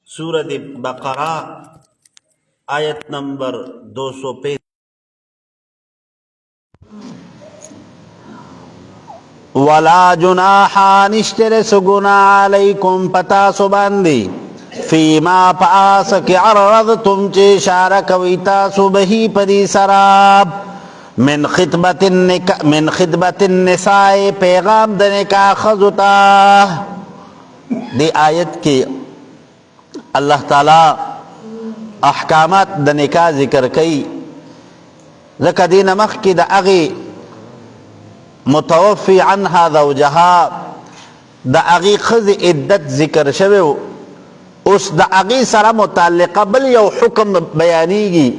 सूरत बकरा आयत नंबर 235। वला जुनाहा निश्चर सुगुना अलैकुम पता सुबंदी फीमा पास के अर्रद तुम चे इशारा कविता सुबही परी सराब मिन खिदबतिन निसाए पैगाम दने का खजुता। दी आयत की अल्लाह ताला अहकामात द निकाह जिक्र कई ज़का दीन मख की द अगी मुतवफ़ी अन्हा ज़ौजहा द अगी खज़ इद्दत जिक्र शवे उस द अगी सरा मुताल्लिक़ बल यौ हुक्म बयानीगी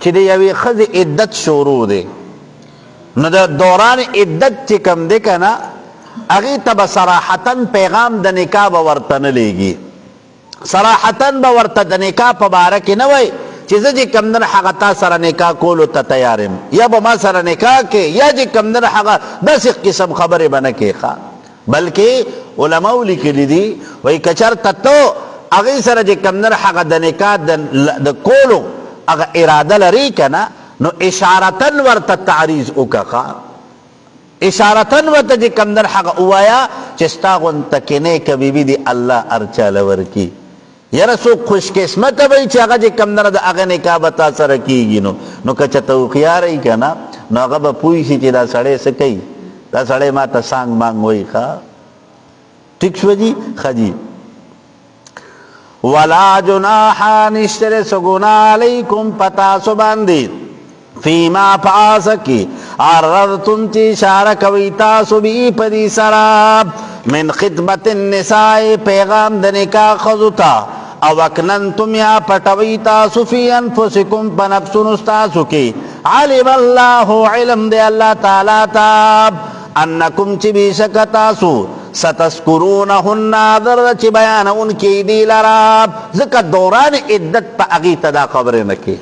कि दे यवी खज़ इद्दत शुरू दे न द दौरान इद्दत ची कम दे कना अगी तब सराहतन पैगाम द निकाह बवर्तन लेगी सराहतन बवर्त द निकाह पबारक न वै चीज़ जी कमदन हगता सरा निकाह कोलो त तैयारम या बमा सरा निकाह के या जी कमदन हगा दस किस्म खबरें बन के खा बल्कि उलमाउ लिखी दी वही कचर तत्तो अगी सरा जी कमदन हगा द निकाह द कोलो अगर इरादा लरी कना नो इशारतन वर्त तारीज उका इशारतन वर्त जी कमदन हगा उवाया चिस्ता गुन तकिने कभी भी दी अल्लाह अर्चा लवर की यार सो खुशकिस्मत भाई चागा जी कमदन द अगे निकाह बता सर कीगी नो कचतो खियार ही कना नो अगर पुई सी चिदा सड़े से कई दा सड़े मा त सांग मांग होई खा ठीक जी खजी वला जुनाहा निश्चर सुगुना अलैकुम पता सुबंदी फीमा पासकी अर्रदतुम ची इशारा कविता सुबी परी सराब मिन खिदबतिन निसाए पैगाम द निकाह खजुता अवकनन तुम या पटवीता सुफी अनफुसिकुम पनफ्सुनुस्तासु की अलिम अल्लाहु इल्म दे अल्लाह ताला ताब अन्नकुम ची बेशकतासु सतस्कुरूनहुन्ना दर ची बयान उनकी दिलराब ज़का दौरान इद्दत पा अगी तदा खबरें नकी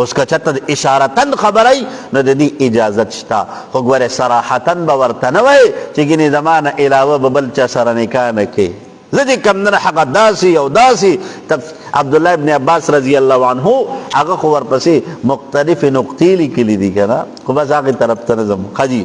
उसका चतद इशारतन खबर आई न ददी इजाजत शता खुगवरे सराहतन बवर्तन वै चिगिनी जमाना इलावा बबलचा सरा निकाह नके लदी कमदन हक दासी और दासी तब अब्दुल्लाह इब्न अब्बास रजी अल्लाह अन्हु आगे खुवर पसी मुख्तलिफ नुक्तीली के लिए दिखे ना खुबस आगे तरफ तनजम खजी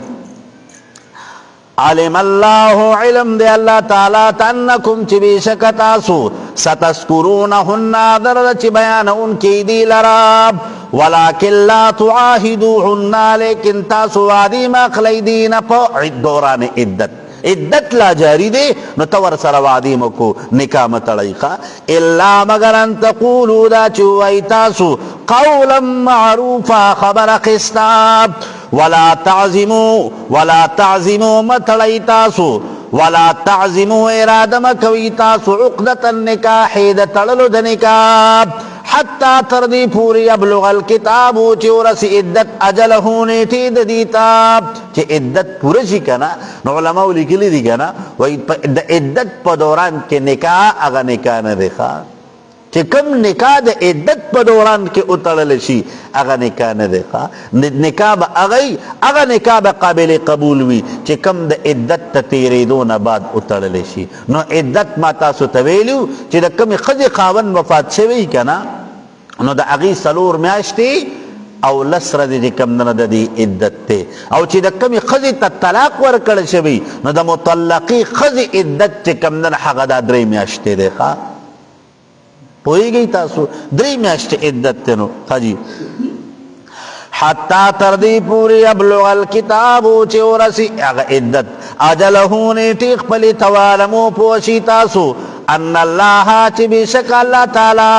आलिम अल्लाहु इल्म दे अल्लाह ताला तन्नकुम चिबीशकतासु सतस्कुरूनहुन्ना दर ची बयान उनकी दिलराब वलाकिन ला तुआहिदुहुन्ना लेकिन तासु वादी मखलई दीन पर दौरान इद्दत ला जारी दे न तवर सरवादी मको निकाह मतड़ई खा इल्ला मगर अन तक़ूलू दा चुवई तासु क़ौलन मारूफा खबर खिस्ताब वला ताज़िमू मतड़ई तासु वला ताज़िमू इरादम कवी तासु उक़दतन निकाह द तड़लो द निकाह हत्ता तरदी पूरी अबलुगल किताबु चोरस इद्दत अजल होने थी दीताब चे इद्दत पूरे सी कना नो उलमाउ लिखली दी कना वही इद्दत प दौरान के निकाह अगा निकाह न देखा चे कम निकाह द इद्दत प दौरान के उतरल सी अगा निकाह न देखा निकाह ब अगई अगा निकाह ब काबिल कबूल हुई चे कम द इद्दत तेरे दो न बाद उतरल सी नो इद्दत माता सु तवेलु चे द कम खज खावन वफात से वही कना नो द अगी सलूर म्याश्ती औ लसर दे कमदन दी इद्दत ते औ ची द कमी खजी त तलाक वर कड़ शवी नो द मुतल्लकी खजी इद्दत चे कमदन हगदा द्रे म्याश्ते देखा पोई गई तासु द्रे म्याश्ते इद्दत ते नो खजी हत्ता तरदी पूरी अबलुगल किताबु चे औरसी अग इद्दत अजलहूने टीख पली तवालमो पोशी तासु अन्न अल्लाह ची बेशक अल्लाह ताला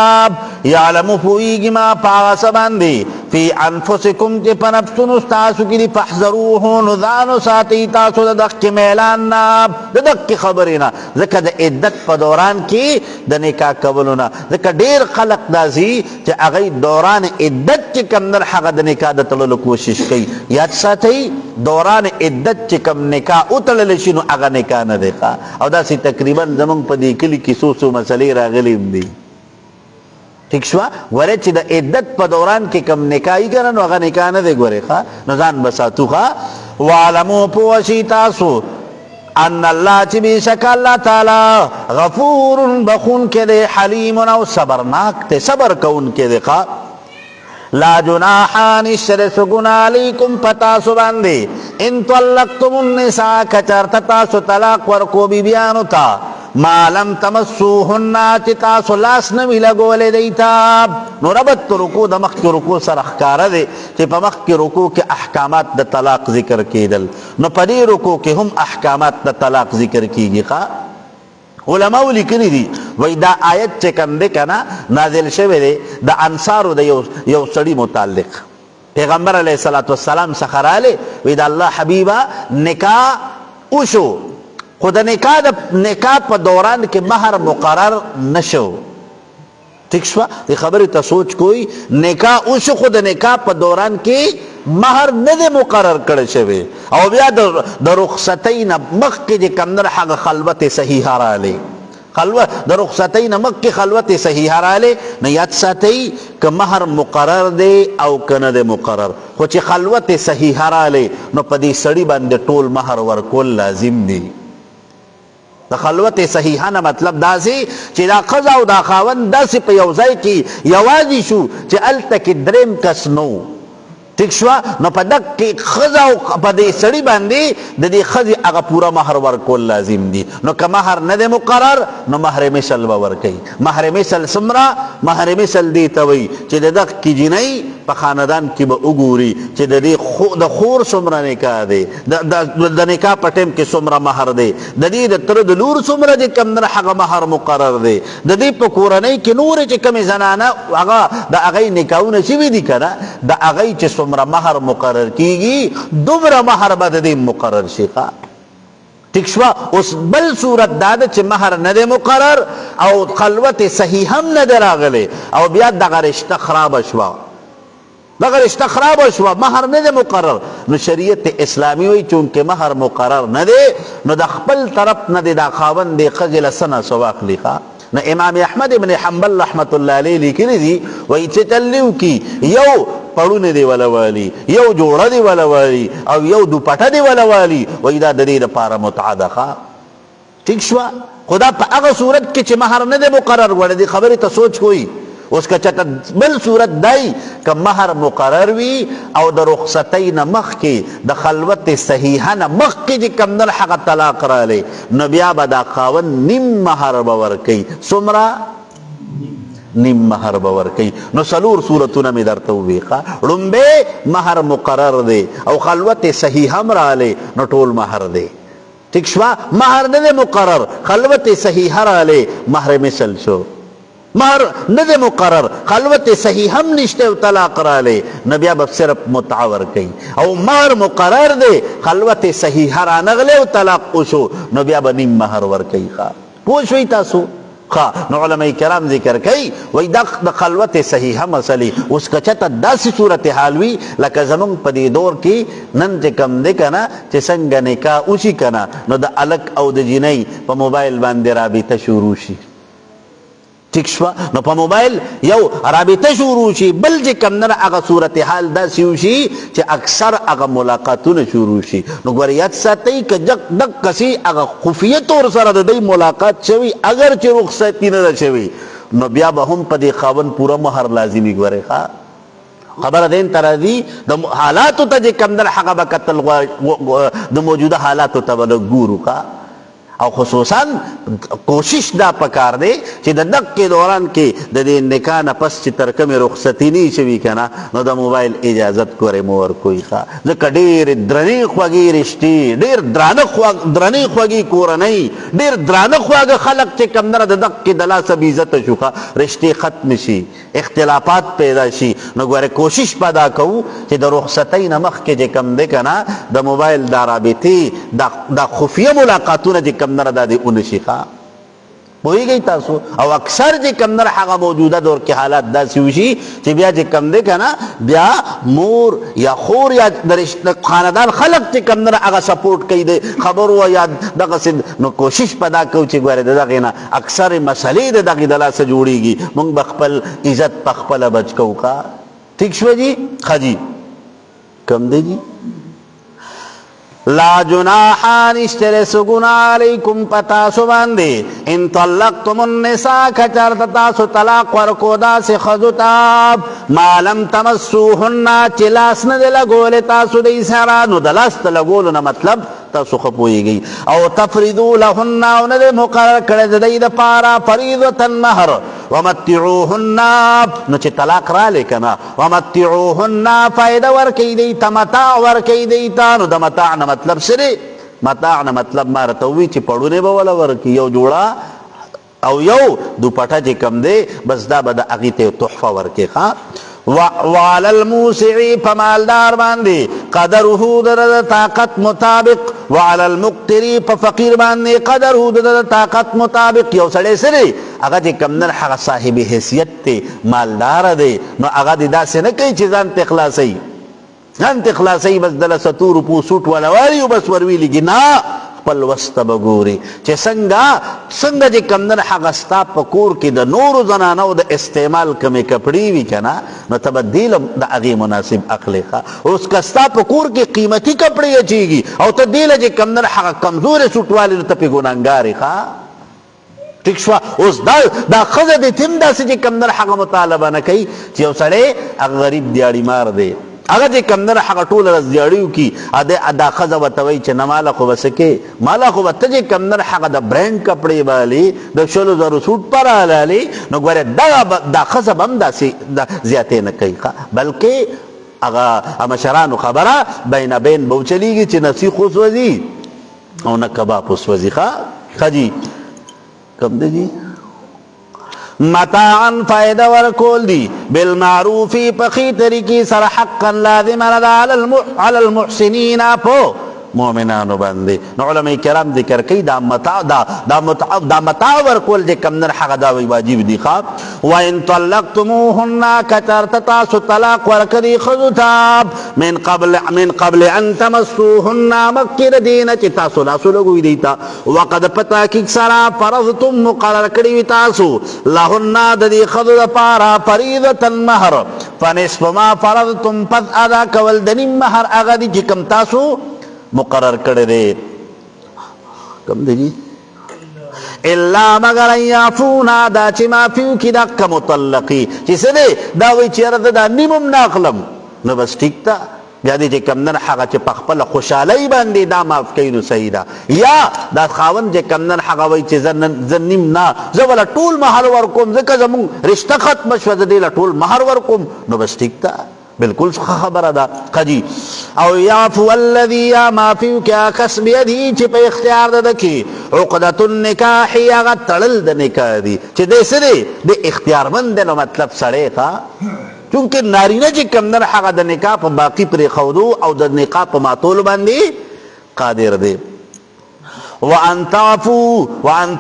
यालमु फुईगी मा पागस बंदी फी अनफुसिकुम चे पनफ्सुन उस्तासु की फहज़रूहु नुज़ानु साती तासु ददक के मैलान नाब ददक की खबरिना ज़का द इद्दत प दौरान की द निकाह कबलुना ज़का डेर खलक दाजी चे अगई दौरान इद्दत चे कमदर हक़ द निकाह द तलल कोशिश कई याद साथी दौरान इद्दत चे कम निकाह उतलल शिनु अगा निकाह न देखा और दासी तकरीबन जमंग पदी किली किसूसु मसले रागलिम दी ठीक शवा वरे ची द इद्दत प दौरान के कम निकाही करन वगा निकाह न दे गोरे खा नजान बसातु खा वालमो पोशी तासु ان الله چې بشک الله تعالی غفور بخون کې دی، حلیم او صبرناک ته صبر کون کې دی. لا جناح نشر سگنا علیکم پتا سباندی ان طلقتم النساء کچرت تاسو طلاق ورکو بی بیانو تا ما لم تمسوهن چی تاسو لاس نوی لگولی دیتا. نو ربط رکو دا مخ کی رکو سر اخکار دے چی پا مخ کی رکو کے احکامات دا طلاق ذکر کی دل، نو پدی رکو کے ہم احکامات دا طلاق ذکر کی گی. علماء لیکلی دی وی دا آیت چکم دے کنا نازل شوی دے دا انصارو دا یو سڑی متعلق. پیغمبر علیہ السلام سخرالے وی دا اللہ حبیبہ نکاح اوشو، خود نکاح پا دوران کے مہر مقرر نشو. ٹھیک شوا دی خبری تا سوچ کوئی نکاح اوشو، خود نکاح پا دوران کی مہر ندے مقرر کر شوی، او بیا در رخصتین مخ کی جی کمدر حق خلوت صحیح را لے، در رخصتین مخ کی خلوت صحیح را لے. نیت ساتی کہ مہر مقرر دے او کند مقرر، خوچی خلوت صحیح را لے نو پدی سڑی باندے ٹول مہر ورکول لازم دی. دا خلوت صحیحانا مطلب دا سی چی دا قضا و دا خاون دا سی پا یوزائی کی یوازی شو چی التکی درم کس نو. ٹھیک شوا نو پا دک کی خضا و پا دی سڑی باندی دا دی خضی اگا پورا مہر ورکول لازم دی. نو که مہر ندے مقرر نو مہر مثل باورکی. مہر مثل سمرا مہر مثل دیتوی چی دا دک کی جنائی پا خاندان کی با اگوری چی دا دی خور سمرا نکاح دے، دا نکاح پا ٹیم کی سمرا مہر دے، دا دی دا ترد لور سمرا جی کم در حق مہر مقرر دے، دا دی پا کورنائی کی نور چی کمی زنانا دا اغای نکاحونا چی دی کنا دا اغای چی سمرا مہر مقرر کیگی دوبرا مہر با دا دی مقرر شیخا. ٹھیک شوا اس بل صورت دادا چی مہر ندے مقرر او خلوت صحیح ہم ندے راغلے او بیاد دا رشتہ خراب شوا، مگر رشتہ خراب شوا مہر ندے مقرر. نو شریعت اسلامی ہوئی چونکہ مہر مقرر ندے نو دا خپل طرف ندے دا خاون دے خجل سنہ سواق لکھا. نو امام احمد ابن حنبل رحمت اللہ علیہ لکھلی دی وہی چچلیو کی یو پڑھونے دے والا والی، یو جوڑا دے والا والی او یو دوپٹا دے والا والی وہی دا دے پارا متعادقا. ٹھیک شوا خدا پا اگا صورت کی چھ مہر ندے مقرر وڑے دی خبری تا سوچ کوئی اس کا چتا بل صورت دائی کہ مہر مقرر وی او دا رخصتین مخ کی دا خلوت صحیحانا مخ کی جی کمدر حق طلاق را لے نبیا با دا خاون نیم مہر باور کی سمرا نیم مہر باور کی. نو سلور صورتونا میں در توبیقا رنبے مہر مقرر دے او خلوت صحیحم را لے نو ٹول مہر دے. ٹھیک شوا مہر ندے مقرر خلوت صحیح را لے مہر مثل شو، مہر ندے مقرر خلوت صحیح ہم نشتے و طلاق را لے نبیا بب صرف متعور کئی. او مہر مقرر دے خلوت صحیح را نغلے و طلاق اوشو نبیا با نیم مہر ور کئی. خواہ پوشوی تاسو نو علماء کرام ذکر کئی وی دا خلوت صحیحہ مسئلی اس کا چتا دا سی صورت حالوی لکا زمان پا دی دور کی نن چے کم دے کنا چے سنگ نکاح اوشی کنا نو دا علک او دا جنائی پا موبائل باندے رابطہ شروع شی. ٹھیک شوا نو پا موبائل یو رابطہ شروع شی بل جے کم نر اگا صورتحال دا سیو شی چے اکثر اگا ملاقاتون شروع شی. نو گوریت ساتی کہ جک دک کسی اگا خفیت طور سر دا دی ملاقات شوی اگر چے رخصتی ندا شوی نو بیا با ہم پا دی خاون پورا مہر لازمی گوری خواہ. خبر دین ترازی دا حالاتو تا جے کم در حقا با قتل دا موجودہ حالاتو تا بلو گورو کا. او خصوصاً کوشش دا پکار دے چی دا دق کے دوران کے دا دے نکانا پس چی ترکم رخصتی نہیں شوی کنا نو دا موبائل اجازت کرے مور کوئی خواہ. ذکر دیر درنی خواگی رشتی دیر درنی خواگی کورنی دیر درنی خواگ خلق چی کم در دا دق کے دلا سب عزت شوکا رشتی ختم شی اختلافات پیدا شی. نو گوارے کوشش پیدا کہو چی دا رخصتی نمخ کے جے کم دے کنا دا موبائل دا رابطی دا خفیہ ملاقاتون جے کم نر دا دی انشی خواہ. بوئی گئی تاسو او اکثر جے کم نر حقا موجودہ دور کی حالات دا سیوشی چی بیا جے کم دے کنا بیا مور یا خور یا خاندان خلق چے کم نر اگا سپورٹ کئی دے خبر ہوا یا دا قصد نو کوشش پدا کہو چی گوارے دا غینا اکثر مسئلے دا غی دلا سے جوڑی گی منگ بخپل عزت پخپل بچ کہو کا. ٹھیک شو جی خجی کم دے جی لا جناح نشتر سگنا علیکم پتاسو باندے ان طلقتم النساء کچرت تاسو طلاق ورکو دا سے خضتا ما لم تمسوهن چلاس ندل گول تاسو دی سرانو دلاست لگولنا مطلب تاسو خپوئی گئی او تفریدو لہن او ند مقرر کرد دی دا پارا فریضتا مہر ومتعوهن نو چی طلاق را لکنا ومتعوهن فائدہ ورکی دی تمتاع ورکی دی تانو دا متاعنا مطلب سرے متاعنا مطلب مارتوی چی پڑونے بولا ورکی یو جوڑا او یو دو پٹھا چی کم دے بس دا بدا اغیتے تحفہ ورکی خواہ وعلى الموسع فمالدار باندے قدره در طاقت مطابق وعلى المقتری ففقیر باندے قدره در طاقت مطابق یو سڑے سرے اگا جی کمدن حق صاحب حیثیت تے مالدار دے نو اگا دی دا سے نکئی چیزان تخلاصی ځان ته خلاصوي بس دله ستو روپو سوټ والا واري بس ورویلېږي نه خپل وسته به ګوري چې څنګه چې کمدن هغه ستا په کور کې د نورو زنانو د استعمال کمې کپړې وي که نه نو ته به دې د هغې مناسب اخلې ښه اوس که ستا په کور کې قیمتي کپړې اچېږي او ته دې له چې کمدن هغه کمزورې سوټ والې نو ته پې ګنهګارې ښه ٹھیک شوا اوس دا ښځه دې تم داسې چې کمدن هغه مطالبه نه کوي چې یو سړی هغه غریب دیاړي مار دی هغه چې کمدنه هغه ټوله ورځ دیاړي وکړي دا ښځه ورته وایي چې نه ماله خو به څه کې ماله خو به ته چې کمدنه هغه د برینډ کپړې به هلې د 100,000 سوټ پر هلالې نو ګورې دا ښځه به هم داسې زیاتې نه کوي بلکې هغه مشرانو خبره بین بین به وچلېږي چې نه سیخ وسوځي او نه کباب وسوځي ښه جي کم دی جی متاعا فائدہ ورکول دی بالمعروفی پخی طریقی سر حقا لازم ردا علی المحسنین پو مومنانو باندې نو علماء کرام ذکر کوي دا متاع ورکول چې کمدن هغه دا واجب دي ښه وان طلقتموهن کچرت تاسو طلاق ورکړي ښځو ته من قبل ان تمسوهن مخکې د دې نه چې تاسو لاسو لګوئ دي ته وقد په تحقیق سره فرضتم مقرر کړي وي تاسو لهن د دې ښځو دپاره فریضة مهر فنصف ما فرضتم پس ادا کول د نیم مهر هغه دي چې کوم تاسو مقرر کړی دی کم دی جی الا مگر ان یعفونا دا چې معافي وکړي دغه مطلقي چې څه دی دا وایي چې یاره دا نیم هم نه اخلم نو بس ټیک ده بیا دې چې کمدن هغه چې په خپله خوشحالۍ باندې دا معاف کوي نو صحیح ده یا دا خاوند چې کمدن هغه وایي چې زه نیم نه زه وله ټول مهر ورکوم ځکه زمونږ رشته ختمه شوه زه دې له ټول مهر ورکوم نو بس ټیک ده بالکل خبره ده قجی او یعفو الذی یا معافیو کیا کس بیدی چې په اختیار ده کې عقدة النکاح هغه تړل د نکاح دي چې دی څه دی د اختیارمند دی نو مطلب سړی ښه چونکې نارینه چې کمدن هغه د نکاح په باقي پرېښودو او د نکاح په ماتولو باندې قادر دی وان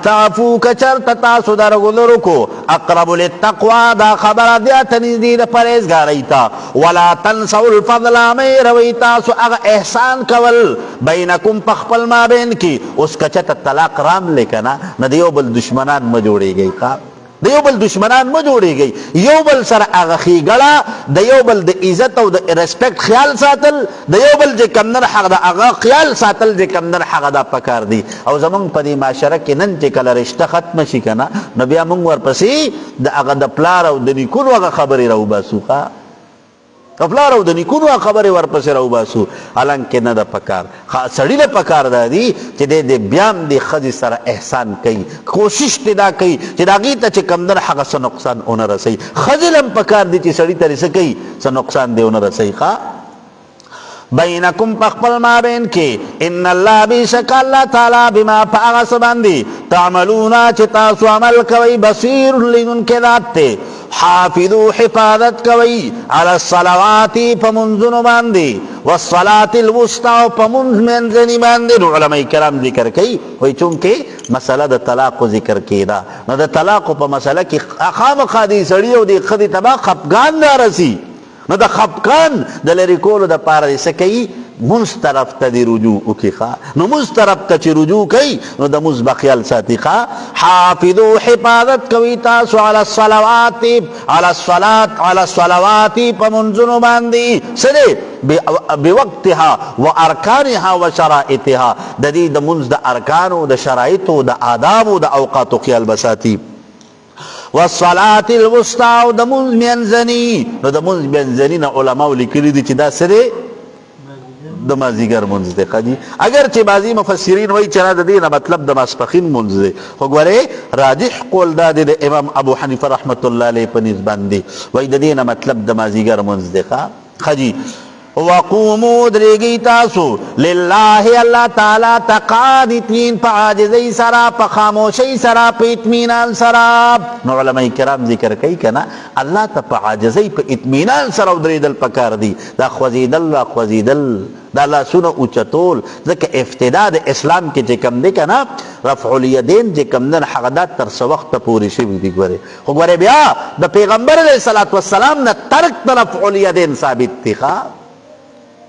تعفو کچرت تاسو درگذر کو اقرب للتقوی دا خبر دیات نزدی دا پرهیزګارۍ ته ولا تنسوا الفضل مې روي تاسو هغه احسان کول بینکم په خپل مابین کې اوس کچته طلاق رام لیکنه نه د یو بل دشمنان مه جوړېږئ د یو بل دشمنان مه جوړېږئ یو بل سره هغه ښېګړه د یو بل د عزت او د ریسپیکټ خیال ساتل د یو بل چې کمدن هغه خیال ساتل چې کمدن هغه دا پکار دی او زمونږ په دې معاشره کې نن چې کله رشته ختمه شي که نه نو بیا مونږ ورپسې د هغه د پلار او د نیکونو هغه خبرې راوباسو د پلار او د نیکونو هغه خبرې ورپسې راوباسو حالانکې نه ده پکار سړي له پکار دا دي چې دی بیا هم د ښځې سره احسان کوي کوشش دې دا کوي چې د هغې ته چې کمدن هغه څه نقصان ونه رسوي ښځې له هم پکار دي چې سړي ته څه کوي څه نقصان دې ونه رسوي بینکم پخپل مابین کې ان الله بیشک الله تعالی بما پاغس باندې تعملونا چې تاسو عمل کوي بصیر لیدونکی ذات دی حافظو حفاظت کوي علی الصلوات پمنځونو باندې والصلاة الوسطى پمنځنی باندې نو علماء کرام ذکر کوي وایي چونکې مسله د طلاق ذکر کېده نو د طلاق په مسله کې خامخا دې سړي او دې ښځې ته به خفګان رارسي نو د خفګان د لرې کولو دپاره دې څه کوي منز طرف تا دی رجوع کی خوا. نو منز طرف تا چی رجوع کئی نو دا منز بخیال ساتی خوا. حافظو حفاظت کوي تاسو علی الصلوات علی الصلاة علی الصلوات پا منزنو باندی سدے بوقتها و ارکانها و شرائطها دا دی دا منز دا ارکانو دا شرائطو دا آدابو دا اوقاتو خیال بساتی. والصلاة الوسطى و دا منز منزنی نو دا منز منزنی نا علماء لکلی دی چی دا سدے د مازیګر منځ دی خدي اگر چې بعضی مفسرین وایي چې دا دینه مطلب د ماسپخین منځ دی خو ګوره راجح قول دا دی د امام ابو حنیفه رحمت الله علیه په نسبت باندې وایي د دینه مطلب د مازیګر منځ دی خدي وقوموا درگی تاسو لله اللہ تعالی تقانتین پا عاجزی سرا پا خاموشی سرا پا اطمینان سرا. نو علماء کرام ذکر کئی کنا اللہ تا پا عاجزی پا اطمینان سرا دریدل پکار دی دا خوزیدل و خوزیدل دا اللہ سنو اوچتول ذکر افتداء دا اسلام کے چکم دے کنا رفع الیدین چکم دن حقدات ترس وقت پوری شوی دی گورے خو گورے بیا دا پیغمبر علیہ السلام نا ترک تا رفع الیدین ثابت تی خواه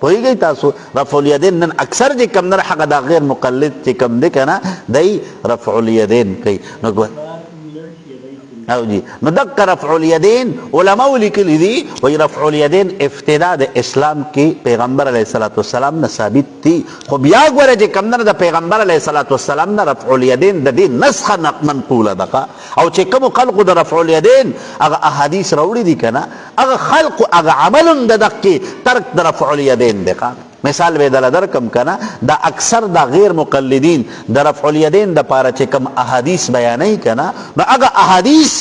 پوئی گئی تاسو رفع الیدین نن اکثر جی کم در حق دا غیر مقلد جی کم دے کنا دائی رفع الیدین کئی نو گوھر او جی نو دک رفع الیدین علماء لکلی دی وی رفع الیدین افتداء دا اسلام کی پیغمبر علیہ السلام نا ثابت تی خو بیا گوھر جی کم در دا پیغمبر علیہ السلام نا رفع الیدین دا دی نسخ منقول دقا او چی کم خلق دا رفع الیدین اگا احادیث روڑی دی کنا اگا خلق اگا عمل دا دقی ترک دا رفع الیدین دقا مثال بے دل در کم کنا دا اکثر دا غیر مقلدین دا رفع الیدین دا پارا چے کم احادیث بیانی کنا نا اگا احادیث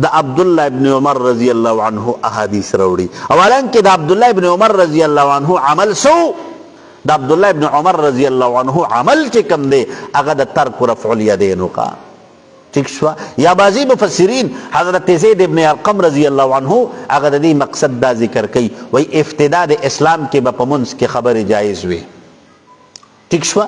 دا عبداللہ ابن عمر رضی اللہ عنہ احادیث روڑی اولا کہ دا عبداللہ ابن عمر رضی اللہ عنہ عمل سو دا عبداللہ ابن عمر رضی اللہ عنہ عمل چے کم دے اگا دا ترک رفع الیدین کا ٹھیک شوا یا بعضی مفسرین حضرت زید ابن ارقم رضی اللہ عنہ اگر دی مقصد دا ذکر کئی وی افتداء دا اسلام کے بپمنس کے خبر جائز ہوئے ٹھیک شوا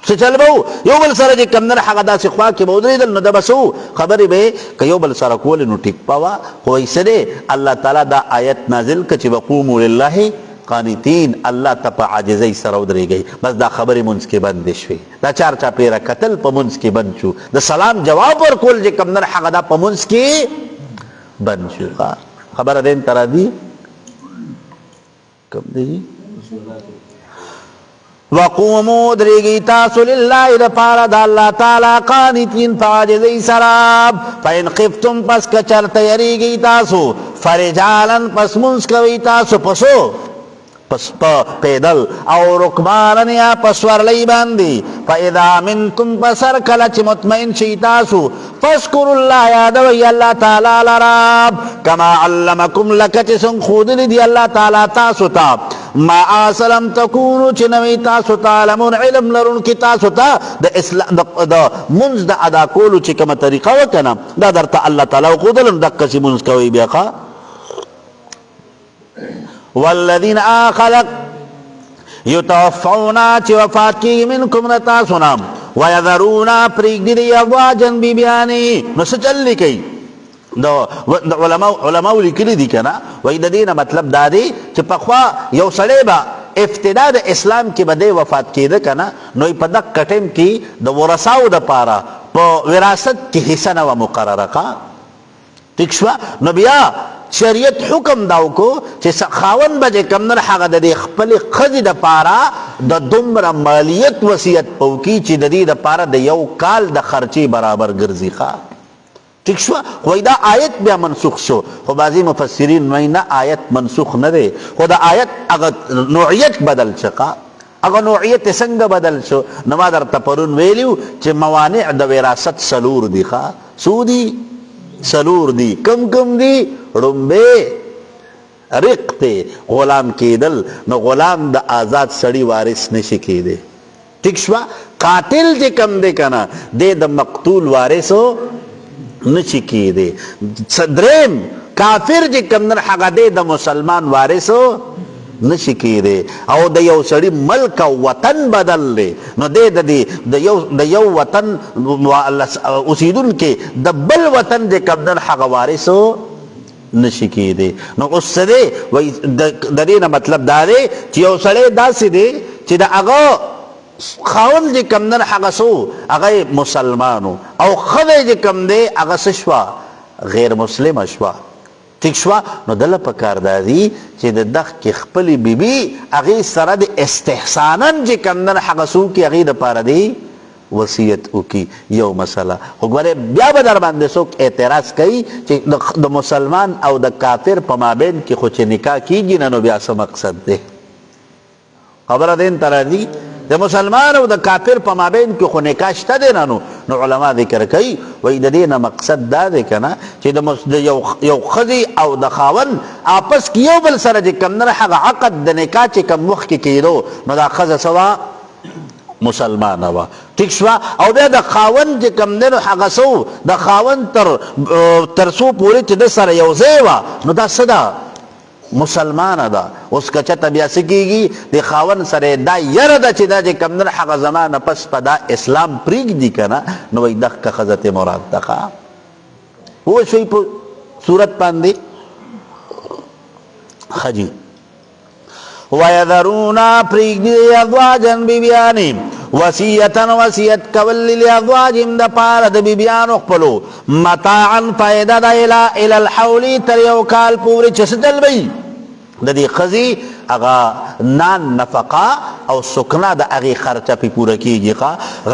چل بہو یو بل سر جی کمدر حق دا سخوا کی بودری دل نو دا بسو خبری بے کہ یو بل سر کولی نو ٹک پاوا ہوئی سرے اللہ تعالی دا آیت نازل کچی وقوموا للہ قانتین اللہ تا پا عاجزی سر ادری گئی بس دا خبری منز کے بندش ہوئی دا چار چا پیرا قتل پا منز کے بند شو دا سلام جواب اور کول جے کم در حق دا پا منز کے بند شو خبر دین ترا دی کم دی جی وقوموا درگی تاسو للہ دا پارا دا اللہ تعالی قانتین پا عاجزی سراب فین خفتم پس کچر تیریگی تاسو فرجالن پس منز کوئی تاسو پسو پس پیدل او رکبانن یا پسور لی باندی فا اذا منکم پسر کلچ مطمئن شیتاسو فاسکر اللہ یادوی اللہ تعالی لراب کما علمکم لکچ سن خودلی دی اللہ تعالی تاسو تا ما آسلم تکونو چنوی تاسو تعلمون علم لرون کی تاسو تا دا منز دا ادا کولو چکم طریقہ وکنا دا در تا اللہ تعالی خودلن دکسی منز کوئی بیقا والذین آخلق یتوفعونا چی وفات کی منکم نتاسونا ویذرونا پریگ دی افواجن بی بیانی نسو چل لکی علماء لکلی دی کنا وی دا دینا مطلب دا دی چی پخوا یو سڑے با افتداء دا اسلام کی بدے وفات کی دا کنا نوی پا دک کٹم کی دا ورساو دا پارا پا وراثت کی حصہ و مقررکا تکشوا نبیا شریعت حکم داو کو چې خاون بجے کمنر حق د خپل خزی د پارا د دومره مالیت وصیت پو کی چې د دې د پارا د یو کال د خرچي برابر ګرځي ښا ٹھیک شو وای دا آیت بیا منسوخ شو خو بعضی مفسرین وای نه آیت منسوخ نه ده خو دا آیت هغه نوعیت بدل شقا هغه نوعیت څنګه بدل شو نو ما درته پرون ویلیو چې موانع د وراثت سلور دي ښا سودی سلور دی کم کم دی رنبے رق تے غلام کیدل نو غلام دا آزاد سڑی وارث نشی کیدے ٹھیک شوا قاتل جے کم دے کنا دے دا مقتول وارثو نشی کیدے صدرین کافر جے کم در حقا دے دا مسلمان وارثو نشی کیدے او دا یو سڑی ملک وطن بدل لے نو دے دا یو وطن اسیدن کے دا بل وطن دے کبدن حق وارثو نشی کیدے نو اس سے دے دا دینا مطلب دا دے چی یو سڑے دا سی دے چې د هغه خاوند چې کم دی هغه سو هغه مسلمانو او ښځه چې کم دی هغه څه شوه غیر مسلمه شوه ٹھیک شوه نو دله پکار دا دي چې د دغ کې خپلې بیبي هغې سره د استحسانا چې کم دی هغه څه وکړي هغې دپاره دی وصیت وکي یو مسله خو ګورې بیا به در باندې څوک اعتراض کوي چې د مسلمان او د کافر په مابین کې خو چې نکاح کیږي نه نو بیا څه مقصد دی خبره دین ته راځي د مسلمان او د کافر په مابین کې خو نکاح شته دی نه نو علما ذکر کوي وایي د دې نه مقصد دا دی که نه چې د یو ښځې او د خاوند آپس کې یو بل سره چې کوم نه هغه عقد د نکاح چې کوم وخت کې کېدو نو دا ښځه څه مسلمانه وه ٹھیک شوه او بیا د خاوند چې کوم دی نو هغه څه د خاوند تر څو پورې چې د سره یو ځای وه نو دا څه ده مسلمانه ده اوس که چېرته بیا څه کېږي د خاوند سره دا یره ده چې دا چې کوم دی هغه زمانه پس په دا اسلام پرېږدي که نه نو وایي دغه ښځه ترې مراد ده ښه پوه شوئ په صورت باندې ښه جي وَيَذَرُونَ پرېږدي ازواجا بیبیانې وصیتا وصیت کول لازواجهم د پاره د بیبیانو خپلو متاعا فایده ده الی الحول تر یو کال پورې چې څه چل وي د دې ښځې هغه نان نفقه او سکنا د هغې خرچه پې پوره کېږي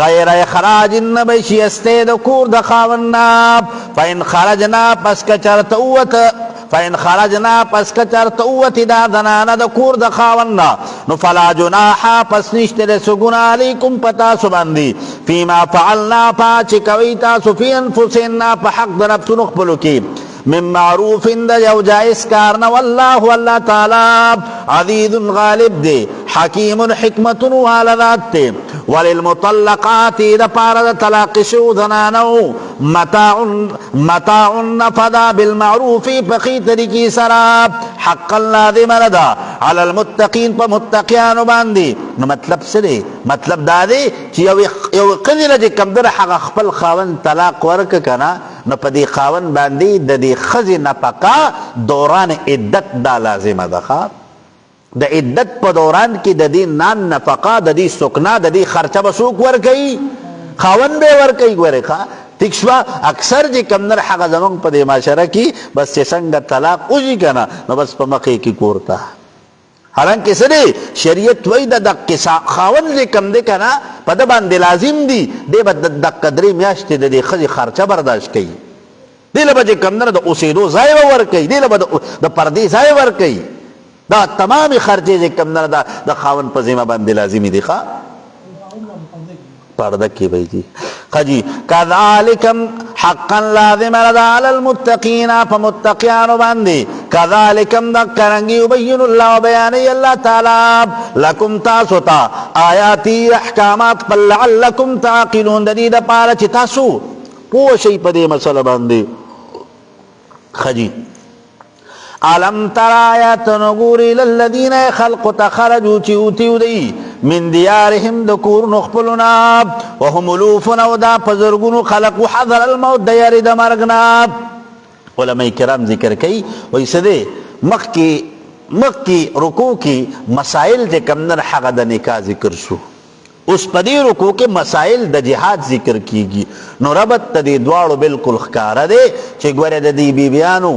غیر اخراج نه به شي استې د کور د خاوند نه فإن خرجنا پس که چرته ووته فإن خرجنا پس که چرته ووتې دا زنانه د کور د خاوند نه نو فلا جناح پس نشته د څه ګناه علیکم په تاسو باندې فیما فعلنا په چې کوئ تاسو فی انفسنا په حق د نفسونو خپلو کې من معروف د یو جایز کار نه والله الله تعالی عزیز غالب دی حکیم حکمت والا ذات دی وللمطلقات د پاره د طلاق شو زنانو متاع نفدا بالمعروف په ښې طریقې سره حقا لازمه نه ده علی المتقین په متقیانو باندې نو مطلب څه دی مطلب دا دی چې یو ښځې له چې کوم دی هغه خپل خاوند طلاق ورکړه که نه نو په دې خاوند باندې د دې ښځې نفقه دوران عدت دا لازمه ده د عدت په دوران کې د دې نان نفقه د دې سکنا د دې خرچه به څوک ورکوي خاوند به یې ورکوي ګورې ښه ٹھیک شوه اکثر چې کوم نه هغه زموږ په دې معاشره کې بس چې څنګه طلاق وشي که نه نو بس په مخې کې کور ته حالانکه څه دی شریعت وایي د دقې خاوند چې کوم دی که نه په ده باندې لازم دي دی به د دقه درې میاشتې د دې ښځې خرچه برداشت کوي دی له به چې کوم نه د اوسېدو ځای به ورکوي دی له به د پردې ځای ورکوي دا تمامې خرچې چې کوم نه د خاوند په ذمه باندې لازمي دي ښه پرده کې به دي ښه جي کذلکم حقا لازم ده علی المتقین په متقیانو باندې کذلکم د کرنګي یبین الله بیانوي الله تعالی لکم تاسو ته آیاتی احکامات قل لعلکم تعقلون د دې دپاره چې تاسو پوه شئ په دې مسله باندې ښه جي علم تر آیات نګوري للذین خلق تخرجوا چې اوتیو دی من دیارهم د کورونو خپلونه وهم الوف او دا په زرګونو خلق حذر الموت د یارې د مرګ نه علماء کرام ذکر کوي وایي څه دی مخکې رکوع کې مسائل چې کوم نه هغه د نکاح ذکر شو اوس په دې رکوع کې مسائل د جهاد ذکر کیږي نو ربط د دې دواړو بالکل ښکاره دی چې ګوره د دې بیبیانو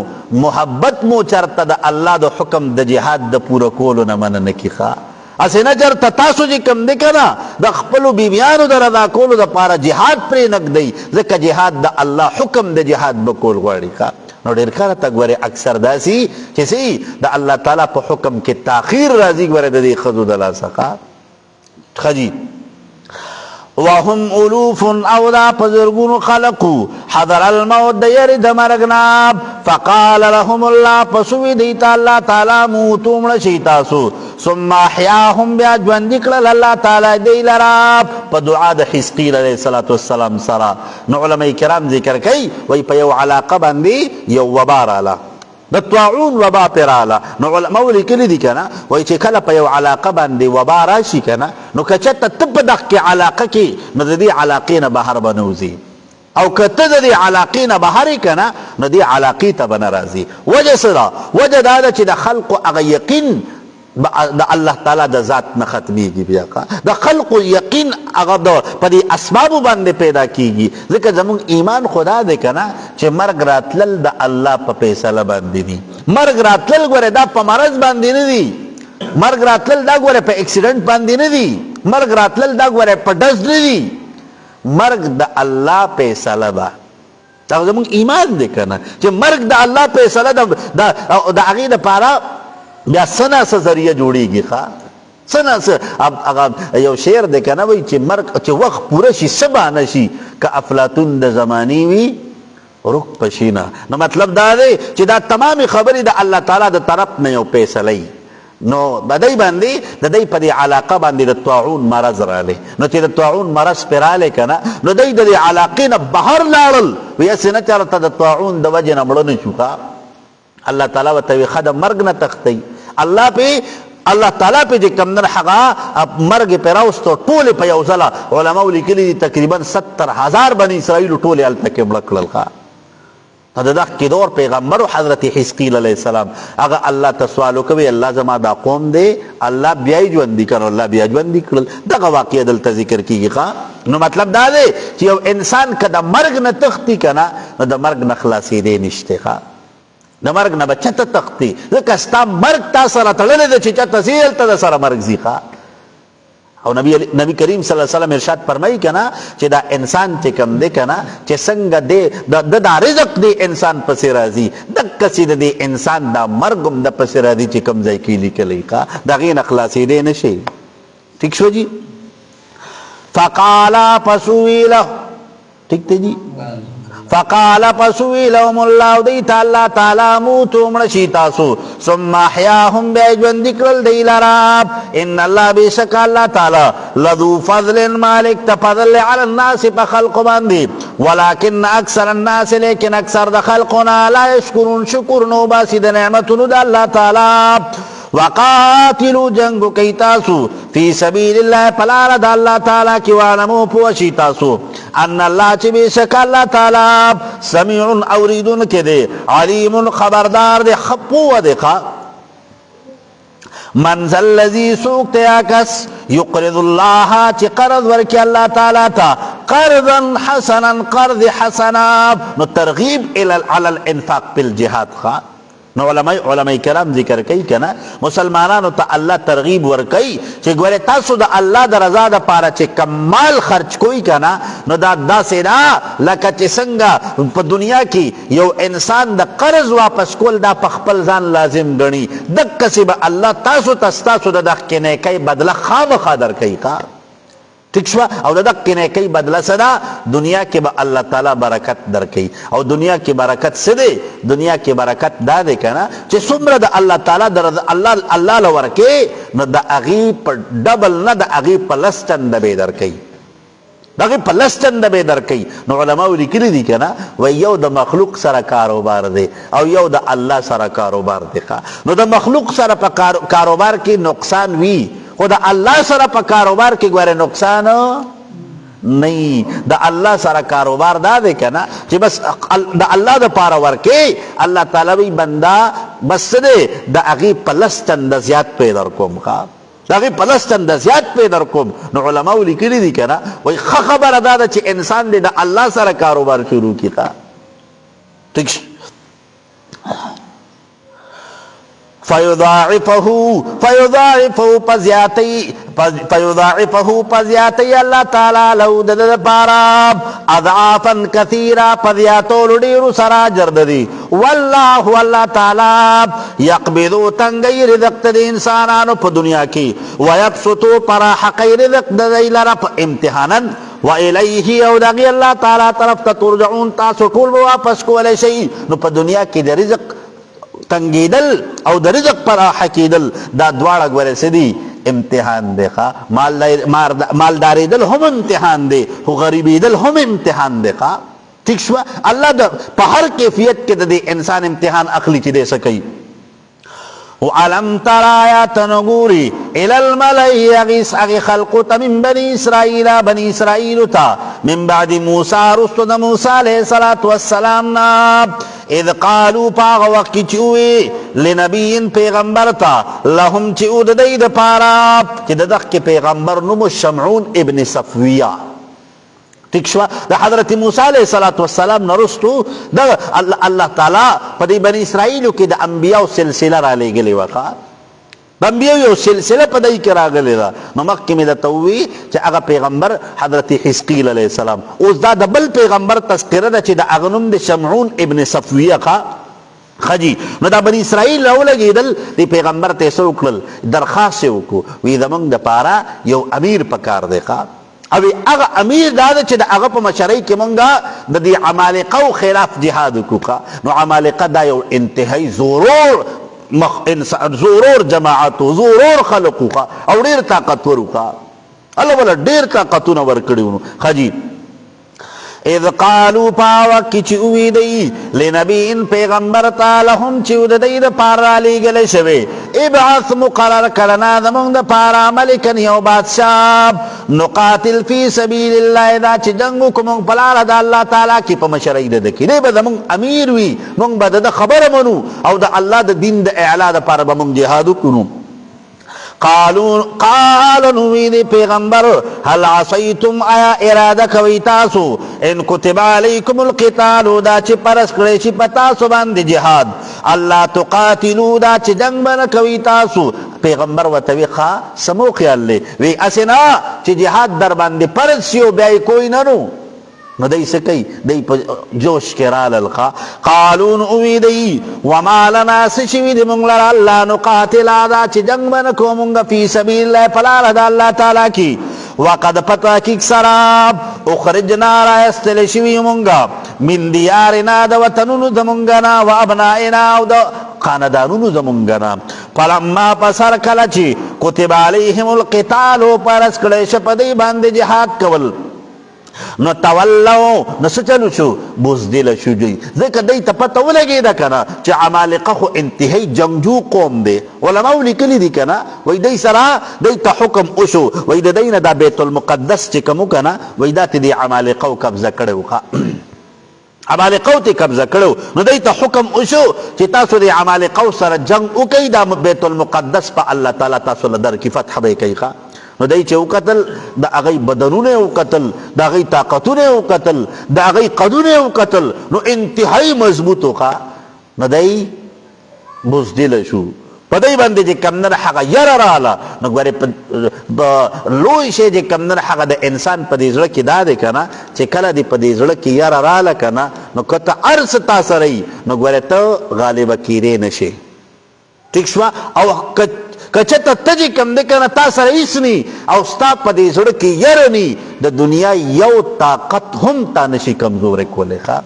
محبت مو چرته د الله د حکم د جهاد د پوره کولو نه مننه کیږي اسې نه چرته تاسو چې کوم دی که نه د خپلو بیبیانو د رضا کولو دپاره جهاد پرې نږدئ ځکه جهاد د الله حکم د جهاد به کول غواړي نو ډېر کله ته ګورې اکثر داسې چې سي د الله تعالی په حکم کې تاخیر راځي ګوره د دې ښځو د لاسه ښه جي وهم الوف او دا په زرګونو خلقو حضر الموت د یارې د مرګ نه فقال لهم الله پس وی دی ته الله تعالی موتو مړه شئ تاسو ثم احیاهم بیا ژوندي کړل الله تعالی دی لره په دعا د حزقیل علیه الصلاة والسلام سره نو علما کرام ذکر کوي وایي په یو علاقه باندې یو وبا راله د طاعون وبا پې راله نو علماو لیکلي دي که نه وایي چې کله په یو علاقه باندې وبا راشي که نه نو که چېرته ته په دغه علاقه کې نو د دې علاقې نه بهر به نه وځي او که ته د دې علاقې نه بهر یې که نه نو دې علاقې ته به نه راځي وجه څه ده وجه دا ده چې د خلقو هغه یقین د الله تعالی د ذات نه ختمیږي. بیا د خلق یقین هغه په دې اسبابو باندې پیدا کیږي. ځکه زموږ ایمان خدا دی که نه چې مرګ راتلل د الله په فیصله باندې دي. مرګ راتلل ګوره دا په مرض باندې نه دي. مرګ راتلل دا ګوره په اکسیډنټ باندې نه دي. مرګ راتلل دا ګوره په ډز نه دي. مرګ د الله فیصله ده. دا زموږ ایمان دی که نه چې مرګ د الله فیصله ده. د هغې دپاره بیا څه نه څه ذریعه جوړېږي. څه نه څه هغه یو شعر دی که نه وایي چې مرګ چې وخت پوره شي څه بانه شي که افلاطون د زمانې وي رک پشینه. نو مطلب دا دی چې دا تمامې خبرې د الله تعالی د طرف نه یو فیصله نو د دې باندې د دې په دې علاقه باندې د طاعون مرض رالی. نو چې د طاعون مرض پرې رالی که نه نو دوی د دې علاقې نه بهر لاړل. وایي هسې نه چېرته د طاعون د وجې نه مړه نه شو. الله تعالی ورته وایي ښه د مرګ نه تښتئ. الله تعالی په چې کوم در هغه مرګ پې راوستو ټولې په یو ځله علماو لیکلي دي تقریبا 70,000 بني اسرائیلو ټولې هلته کې مړه کړل. د دغه دور پیغمبر حضرت حزقیل علیه السلام هغه الله ته سوال وکوي الله زما دا قوم دی الله بیا یې ژوندي کړل. الله بیا ژوندي کړل. دغه واقعه دلته ذکر کیږي. نو مطلب دا دی چې یو انسان که د مرګ نه تښتي که نه نو د مرګ نه خلاصېدی نشته. د مرګ نه به چته تښتي ځکه ستا مرګ تا سره تړلی دی چې چته ځې هلته د سره مرګ ځي. او نبی کریم صلی الله علیه وسلم ارشاد فرمایي که نه چې دا انسان چې کوم دی که نه چې څنګه د دا رزق دی انسان پسې راځي دقسې د دې انسان دا مرګ هم د پسې راځي چې کوم ځای کې لیکلی. د هغې نه خلاصېدی نه شي. ٹھیک شو جی. فقالا پسوی له ٹھیک دی جی. فقال پسوی لهم الله دیتا اللہ تعالی موتو مڑشی تاسو ثم احیاهم بے جوندی کرل دی لراب ان اللہ بے شک اللہ تعالی لذو فضل مالک تفضل علی الناس پا خلق باندی ولیکن اکثر الناس لیکن اکثر دا خلقنا لا یشکرون شکر نو باسی دا نعمتنو دا اللہ تعالی وقاتلو جنگو کئی تاسو فی سبیل اللہ پلار دا اللہ تعالیٰ کی وعلمو پوشی تاسو ان اللہ چی بے شک اللہ تعالیٰ سمیع اوریدن کے دے علیم خبردار دے خپو دے منزل لذی سوکتے آکس یقرض اللہ چی قرض ورکی اللہ تعالیٰ تا قرضا حسنا قرض حسنا نو ترغیب علی الانفاق بالجہاد خواہ. نو علماء کرام ذکر کئی کنا مسلمانانو تا اللہ ترغیب ور کئی چه گوره تاسو دا اللہ دا رضا دا پارا چه کمال خرچ کوئی کنا نو دا سینا لکا چه سنگا پا دنیا کی یو انسان دا قرض واپس کول دا پخپل زان لازم گنی دک کسی با اللہ تاسو تستاسو دا دخکنے کئی بدلا خام خادر کئی کا ٹھیک شوا او دا دقینے کئی بدلہ صدا دنیا کے با اللہ تعالی برکت در کئی او دنیا کی برکت صدے دنیا کی برکت دا دے کنا چے سمر دا اللہ تعالی در اللہ لورکے نا دا اغیب پر ڈبل نا دا اغیب پر لستن دبے در کئی دا اغیب پر لستن دبے در کئی. نو علماء لکلی دی کنا و یو دا مخلوق سر کاروبار دے او یو دا اللہ سر کاروبار دے نو دا مخلوق سر کاروبار کی نقصان وی خدا اللہ سره په کاروبار کې ګوره نقصان نه. دا الله سره کاروبار دا دی کنه چې بس دا الله د پاره ورکې الله تعالی وی بندا بس دې د هغې پلستن د زیات پې در کوم د هغې پلستن د زیات پې در کوم. نو علماو لیکلي دي کنه وایي ښه خبره دا ده چې انسان دې د الله سره کاروبار شروع کړي. ٹھیک فیضاعفه پزیاتی اللہ تعالی لو دد پارا اضعافا کثیرا پزیاتو لڈیرو سرا جرددی واللہ واللہ تعالی یقبضو تنگی رزق دی انسانانو پا دنیا کی ویبسطو پرا حقی رزق دی لرا پا امتحانا وَإِلَيْهِ او داغی اللہ تعالی طرف تا ترجعون تاسو ٹول واپس کو علی شئی. نو پا دنیا کی دی رزق تنگیدل او د رزق پر حقیدل دا دواړه ګوره سدي امتحان دی. مالداریدل هم امتحان دی خو غریبیدل هم امتحان دی. ٹھیک شو الله د په هر کیفیت کې د انسان امتحان اخلي چې دې سکی. وَعَلَمْ تَرَ آیات نگوری الى الملئی اغی خلقو تا من بنی اسرائیل تا من بعد موسیٰ رسل دا موسیٰ علیہ السلام اذ قالو پاغ وقت چوی لنبیین پیغمبر تا لهم چو د دې د پارا چې د دغه پیغمبر نوم شمعون ابن صفویہ ٹھیک شو د حضرت موسی علیہ السلام نرستو د الله تعالی په دې بنی اسرائیل کې د انبیاء سلسله را لېږلې وکړه د انبیاء یو سلسله په دې کې راغلې ده نو مخکې مې درته ووي چې هغه پیغمبر حضرت حزقیل علیہ السلام اوس دا د بل پیغمبر تذکره ده چې د هغه نوم د شمعون ابن صفویہ خجی نو دا بنی اسرائیل راولګېدل دې پیغمبر ته څه وکړل درخواست یې وکړو وی زمونږ دپاره یو امیر پکار دی او هغه امیر دا ده چې د هغه په مشرۍ کې مونږه د دې عمالقو خلاف جهاد وکړو نو عمالقه دا یو انتهایی زورور جماعتو زورور خلقو او ډیر طاقتور وکړه الله ولا ډیر طاقتونه ورکړي خجی اذ قالوا پاوک چی اوی دی لنبین پیغمبر تا لهم چی او دی دا پارا لیگل شوی ابعث مقرر کرنا دمون دا پارا ملکن یو بادشاہ نقاتل فی سبیل اللہ دا چی جنگو کمون پلال دا اللہ تعالی کی پا مشرعی دا دکی دی با دمون امیر وی مون با دا خبر منو او دا اللہ دا دین دا اعلا دا پارا با مون جہادو کنو قالوا نوید پیغمبر هل عصیتم آیا اراده کوي تاسو ان کتب علیکم القتال دا چې پرس کړی شي په تاسو باندې جهاد الله تقاتلوا دا چې جنگ بنه کوي تاسو پیغمبر وتوی ښه سمو خیال لې وی اسنا چې جهاد در باندې پرس یو بیا کوئی نه نو نو دی سکی دی پا جوش کرال الخا قالون اوی دی وما لنا سشوی دی منگ لرا اللہ نقاتل آدھا چی جنگ منکو منگا فی سبیل اللہ پلال دا اللہ تعالیٰ کی وقد پتا کیک سراب اخرجنا را استلشوی منگا من دیارنا دا وطنون دا منگنا و ابنائنا دا خاندانون دا منگنا فلما پسر کلچی کتب علیہم القتالو پرس کلیش پدی باند جہاد کول نو تولو نو سچلو شو بزدل شو جوی ذکر دی تا پتا ولگی دا کنا چه عمالقه خو انتہائی جنگجو قوم دے علماء لکلی دی کنا وی دی سرا دی تا حکم اشو وی دا دین دا بیت المقدس چه کمو کنا وی دا تی دی عمالقه قبضه کرو عمالقه تی قبضه کرو نو دی تا حکم اشو چه تاسو دی عمالقه سر جنگ اکی دا بیت المقدس پا اللہ تعالی تاسو لدر کی فتح بے کئی خوا نو دای چې وکتل د هغه بدنونه وکتل د هغه طاقتونه وکتل د هغه قدونه وکتل نو انتهایی مضبوط وکا نو دای بوزدل شو په دای باندې چې کمنر هغه ير رااله نو غره لوی شی چې کمنر هغه د انسان په دې ځړه کې دا دی کنه چې کله دې په دې ځړه کې ير رااله کنه نو کته ارس تاسو رہی نو غره ته غالب کیره نشي ٹھیک شو او کچتا تجی کم دکنا تا سر ایسنی او ستا پا دی زڑکی یرنی دا دنیا یو طاقت هم تا نشی کمزور کولی خواه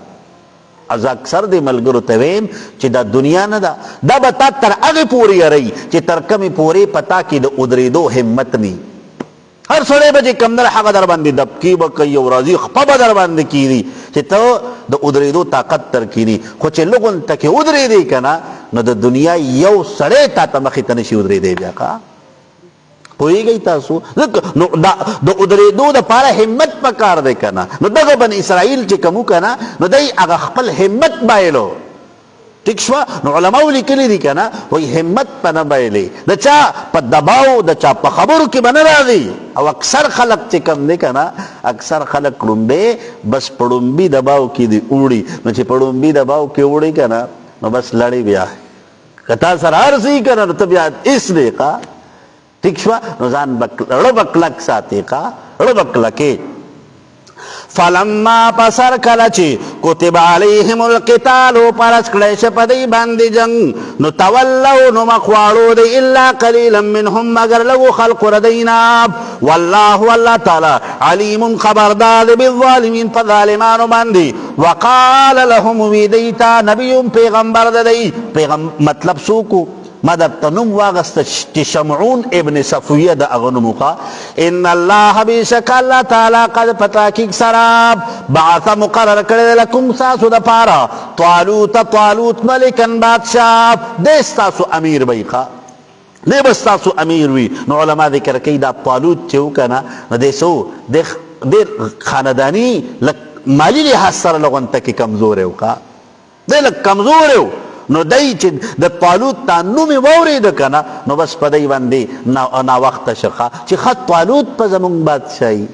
از اکثر دی ملگرو تویم چی دا دنیا ندا دا بتا تر اغی پوری رئی چی تر کمی پوری پتا کی دا ادریدو حمت نی ہر سڑے بجے کم در حق در باندی دب کی بکی و رازی خپا در باندی کی دی چی تو دا ادریدو طاقت تر کی دی خو چی لگن تکی ادریدی کنا نو دا دنیا یو سڑے تا تمخی تنشی ادریدی بیا کا پوئی گئی تاسو نو دا ادریدو دا پارا حمت پکار دے کنا نو دا بن اسرائیل چی کمو کنا نو دای اگا خپل حمت بایلو ٹھیک شوا نو علماء لکلی دی کنا وی حمت پا نبایلی دا چا پا دباو دا چا پا خبرو کی بنا راضی او اکثر خلق چی کم دی کنا اکثر خلق رنبے بس پڑنبی دباو کی دی اوڑی نو چی پڑنبی دباو کی اوڑی کنا نو بس لڑی بیا کتا سر ہر سی کنا نو تب یاد اس لے کا ٹھیک شوا نو زان ربکلک ساتی کا ربکلکی فلما پسر کلچی کتب علیہم القتالو پرس کلیش پدی باندی جنگ نو تولو نو مخوارو دی اللہ قلیلا منہم مگر لگو خلق ردینا واللہ تعالی علیم خبرداد بالظالمین فظالمانو باندی وقال لهم ویدیتا نبیم پیغمبر دی مطلب سوکو مدد تنم واغست شمعون ابن صفویہ دا اغنموخا ان اللہ بیشک اللہ تعالی قد پتاکیک سراب بعث مقرر کرے لکم ساسو دا پارا طالوت ملکن بادشاہ دیستاسو امیر بیخا لے بستاسو امیر وی نو علماء ذکر کئی دا طالوت چیو کنا دیسو دیر خاندانی مالی لحاظ سر لغن تکی کمزور ہے دی لږ کمزور و نو دی چې د طالوت تا نوم یې واورېده که نه نو بس په دی باندې ناوخته شخه چې ښه طالوت په زمونږ بادشاهي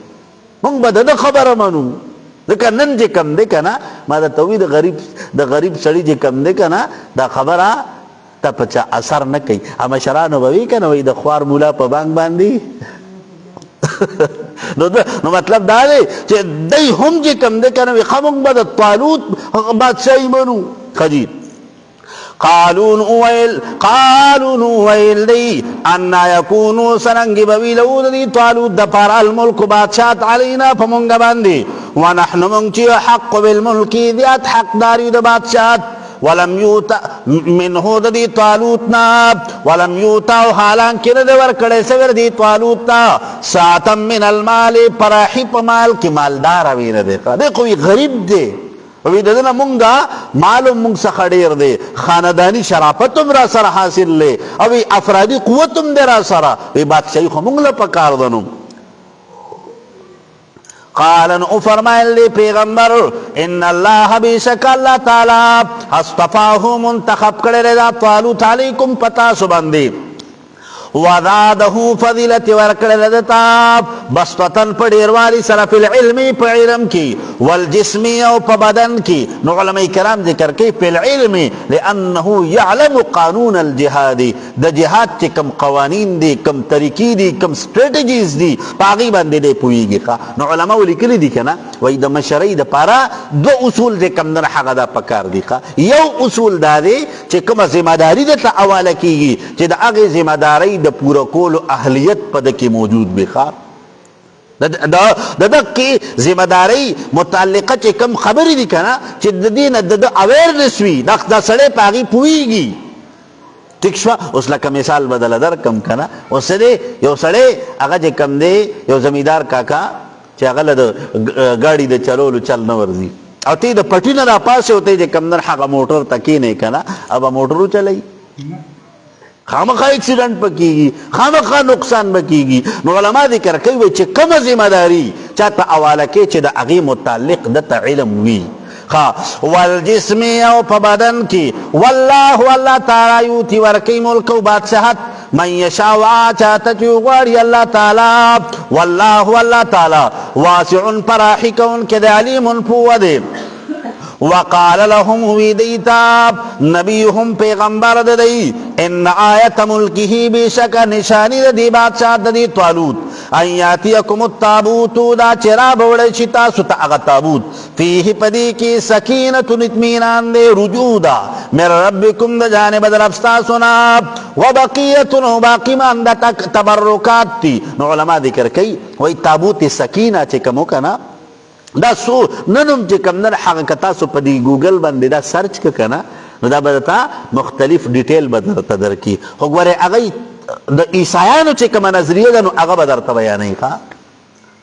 مونږ به د ده خبره منو ځکه نن چې کم دی که نه ما درته ووایي د غریب سړي چې کم دی که نه دا خبره ته په چا اثر نه کوي مشرانو به وي که نه وایي د خوار مولا په بانک باندې نو مطلب دا دی چې دی هم چې کم دی که نه وي ښه مونږ به د طالوت بادشاهي منو ښه جي قالون اویل دی انا یکونو سرنگی بوی لود دی طالوت دا پار الملک بادشاہت علینا پا منگا باندی ونحن منگچی حق بالملکی دیات حق داری دا بادشاہت ولم یوتا منہو دا دی طالوتنا ولم یوتا حالان کی ندی ورکڑے سور دی طالوتنا ساعتا من المال پراحی پا مال کی مالدار اوی ندی دیکھوی غریب دی وی ددنه مونږه معلوم مونږ څخه ډیر دی خاندانی شرافت هم را سره حاصل دی او افرادی قوت هم دی را سره وی بادشاهي خو مونږ له پکار ده نو قال نو فرمایل دی پیغمبر ان الله بیشک الله تعالی اصطفاه منتخب کړی دا طالوت علیکم پتا سو باندې وزاده فضیلت ورکړل دتا بسطتن په ډیروالی سره په علم په علم کې والجسم او په بدن کې نو علماء کرام ذکر کوي په علم لانه يعلم قانون الجهاد د جهاد چې کوم قوانین دي کوم طریقې دي کوم سټریټجیز دي پاغي باندې دی پويږي نو علماء لیکلي دي کنه وای د مشرۍ د پاره دو اصول چې کوم نه حق دا پکار دي یو اصول دا دی چې کومه ذمہ داری د حواله کیږي چې د هغه ذمہ داری د پورا کولو اهلیت پد کې موجود به ښه د دکی ذمہ داری متعلقه چې کم خبرې دي کنه چې د دې نه د اویرنس وي دا سړی پاغي پويږي ٹھیک شو اوس لکه مثال بدل در کم کنه اوس دې یو سړی هغه چې کم دی یو زمیدار کاکا چې هغه د گاډي د چلولو چل نه ورزي او ته د پټینه را پاسه وته چې کم نه هغه موټر تکې نه کنه اب موټرو چلای خامخا ایکسیډنٹ پکېږي خامخا نقصان پکېږي نو علما ذکر کوي چې کومه ذمہ داری چاته حواله کې چې د هغې متعلق دته علم وي والجسم او په بدن کې والله الله تعالی یوتی ورکی ملک او بادشاہت من یشاء چاته چې غواړي الله تعالی والله الله تعالی واسع پراحي کوونکی دی علیم پوه دی وقال لهم ویدیتا نبیهم پیغمبر دی ان آیت ملکه بشک نشانی دی بادشاہ دی طالوت ان یاتیکم التابوت دا چراب وړی چې تاسو ته هغه تابوت فیه پدی کی سکینت اطمینان دی رجوع دا من ربکم د جانب در افستاسو نا وبقیت باقی مان د تبرکات تی نو علما ذکر کوي وای تابوت سکینه چې کوم کنه دا سو ننم چې کم نه هغه کتا سو په دی ګوګل باندې دا سرچ کنه نو دا به تا مختلف ډیټیل به درته درکړي خو ګوره هغه د عیسایانو چې کومه نظریه ده نو هغه به درته بیانوي ښه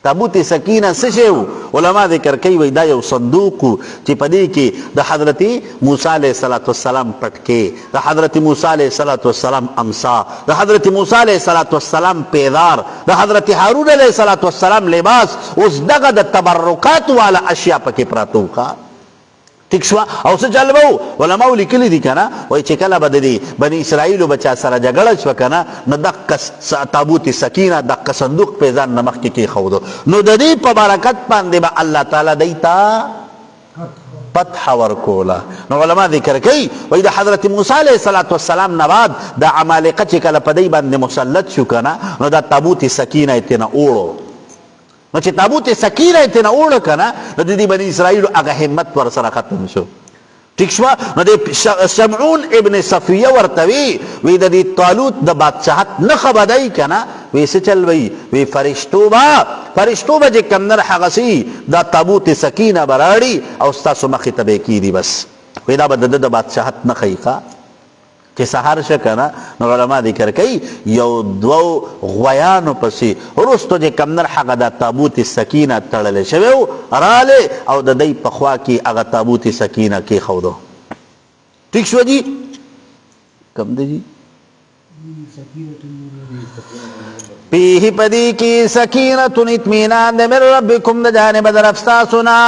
تابوت سکینه څه شی و علما ذکر کوي وایي دا یو صندوق و چې په دې کې د حضرت موسی علیه السلام پټکې د حضرت موسی علیه السلام امسا د حضرت موسی علیه السلام پیدار د حضرت هارون علیه السلام لباس اوس دغه د تبرکات والا اشیاء پکې پراته و ٹھیک شو او څه چل به علماء لیکلي دي کنه وایي چې کله به د بني اسرائیلو بچا سره جګړه شوه کنه نو دغه تابوت سکینه دغه صندوق په ځان نه مخکې کېښودو نو د دې په برکت باندې به الله تعالی دی ته فتح ورکوله نو علما ذکر کوي وایي د حضرت موسی علیه السلام نه بعد د عمالقه چې کله په دی باندې مسلط شو کنه نو دا تابوت سکینه یې ترېنه اوړو نو چې تابوت سکینه یې ترېنه اوړه کنه نو د دې بني اسرائیلو هغه همت ورسره ختم شو ٹھیک شو نو د شمعون ابن صفیه ورته وی د دې طالوت د بادشاہت نښه به دی کنه وی څه چل وی فرشتو به چې کوم نه هغسې دا تابوت سکینه به راړي او ستاسو مخې ته به یې کېدي بس وی دا به د ده د بادشاہت نښه یي چې سهار شه کنه نو علما ذکر کوي یو دوو غویانو پسې وروستو چې کوم نه هغه د تابوت سکینه تړلی شوی و رالی او د دی په خوا کې هغه تابوت سکینه کېښودو ټیک شو جي کم دی جي فیہ پدی کی سکینت اطمینان دے من ربکم دا جانب در افستاسنا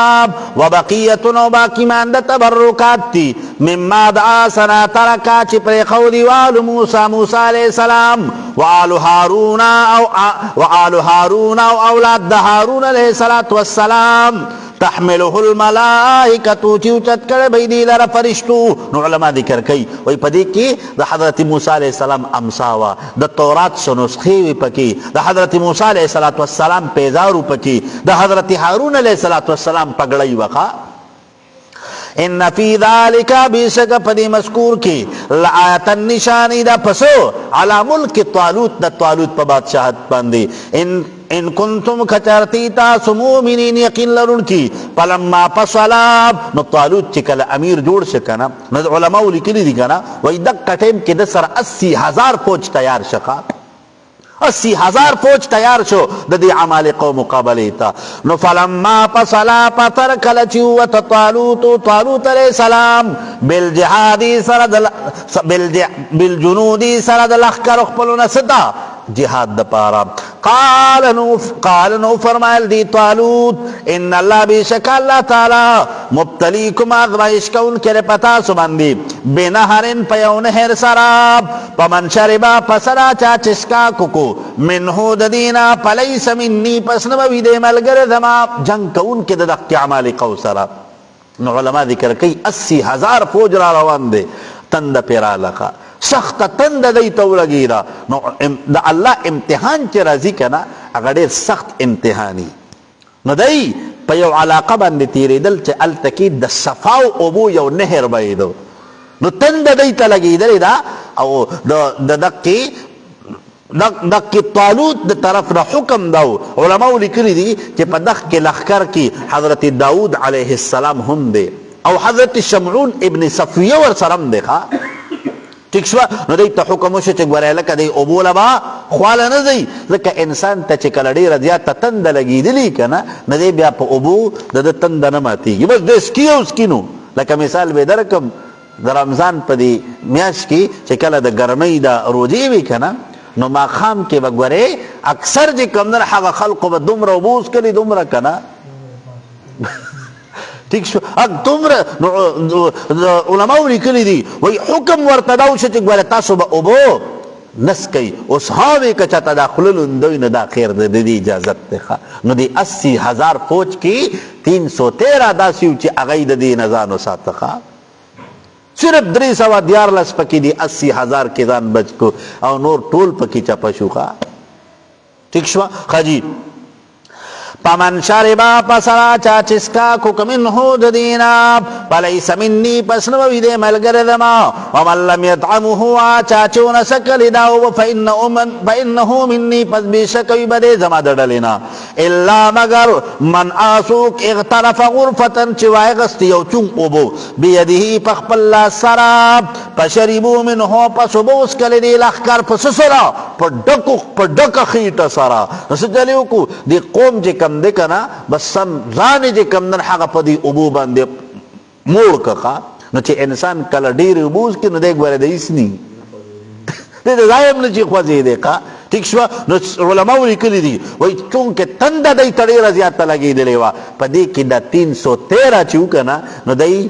وبقیتن و باقی ماند تبرکات تی مما دعا سنا ترکا چی پر خودی وآل موسیٰ موسیٰ علیہ السلام وآل ہارون او اولاد دا ہارون علیہ السلام تحمله الملائکتو چیوچت کر بیدی لر فرشتو. نو علماء ذکر کئی وی پدی کی دا حضرت موسیٰ علیہ السلام امساوا دا تورات سنسخیوی پکی دا حضرت موسیٰ علیہ السلام پیزارو پکی دا حضرت ہارون علیہ السلام پگڑی وقا. ان فی ذالک بیشک پدی مذکور کی لآیتا نشانی دا پسو علی ملک طالوت دا طالوت پا بادشاہت پاندی. ان کنتم کچرتی تاسو مومنین یقین لرن کی پلما پسلاب نو طالوت چکل امیر جوڑ شکنا نو علماء لکلی دی کنا وی دقا ٹیم کی دسر 80,000 فوج تیار شکا 80,000 فوج تیار شو دا دی عمالقو مقابلی تا. نو فلما پسلا پتر کلچیوت طالوت علیہ السلام بالجہادی بالجنودی سرد لخکر اخپلو نستا جہاد دا پارا. قال نو فرمائل دی طالوت ان اللہ بیشک اللہ تعالی مبتلیکم آزمائش کون کرے پتا سبندی بنہرن پیو نہر سراب پمن شربا پسرا چا چسکا ککو منہو ددینا پلیس منی پسنبوی دے ملگر زما جنگ کون کے ددق عمال قوسرا. نو علماء ذکر کئی 80,000 فوج را روان دے تند پیرا لکا سخت تند دی تو لگی دا. نو دا اللہ امتحان چی رازی کنا اگر دیر سخت امتحانی نو دی پا یو علاقہ باندی تیری دل چی التکی دا صفاو ابو یو نهر بایدو نو تند دی تا لگی دلی دا او دا دکی طالوت دا طرف نا حکم داو. علماء لکلی دی چی پا دک لخکر کی حضرت داود علیہ السلام ہم دے او حضرت شمعون ابن صفیہ ور سرم دے خوا ٹھیک شوا. نو دی تا حکمو شو چک برای لکا دی ابولا با خوالا ندی لکا انسان تا چکل دیر زیاد تا تند لگی دلی کنا ندی بیا پا ابو دا تند نماتی گی بس دی سکیو سکینو. لکا مثال بے درکم دا رمضان پا دی میاش کی چکل دا گرمی دا روجی بھی کنا نو ما خام کے بگورے اکثر جی کمدر حقا خلقو با دمرا ابوس کلی دمرا کنا ٹھیک شو اگ تمر علماء لکلی دی وی حکم ورتداو شو چک بارے تاسو با ابو نس کئی اس ہاوے کچا تداخل اندوی ندا خیر دی اجازت دکھا. نو دی 80,000 فوج کی 313 داسیو چی اغید دی نزانو ساتخا صرف 300 دیار لس پکی دی 80,000 کی دان بچ کو او نور ٹول پکی چا پشو خوا. ٹھیک شو خجی پمن شربا پسرا چا چسکا ککمن ہو ددینا پلیس منی پسنوی دے ملگر دما ومن لم یطعمہو آچا چون سکل داو فإنہو منی پس بیشکوی بدے زما دڑلینا اللہ مگر من آسوک اغترف غرفتن چوائے غستی یو چون ابو بیدہی پخپلا سراب پشربو منہو پسبوس کل دی لخکر پسسرا پر ڈک خیٹ سرا نسجلیو کو دی قوم جے کم دے کنا بس سم زانی جے کم دن حقا پا دی ابو باندے موڑ کخا. نو چے انسان کل دیر ابوز کی نو دیکھ بارے دیس نی دے دے ظاہم نو چی خوزی دے کا ٹھیک شوا. نو علماء لکلی دی وی چونکہ تندہ دی تڑیر زیادتا لگی دلیوا پا دی کی دا 313 چیو کنا نو دی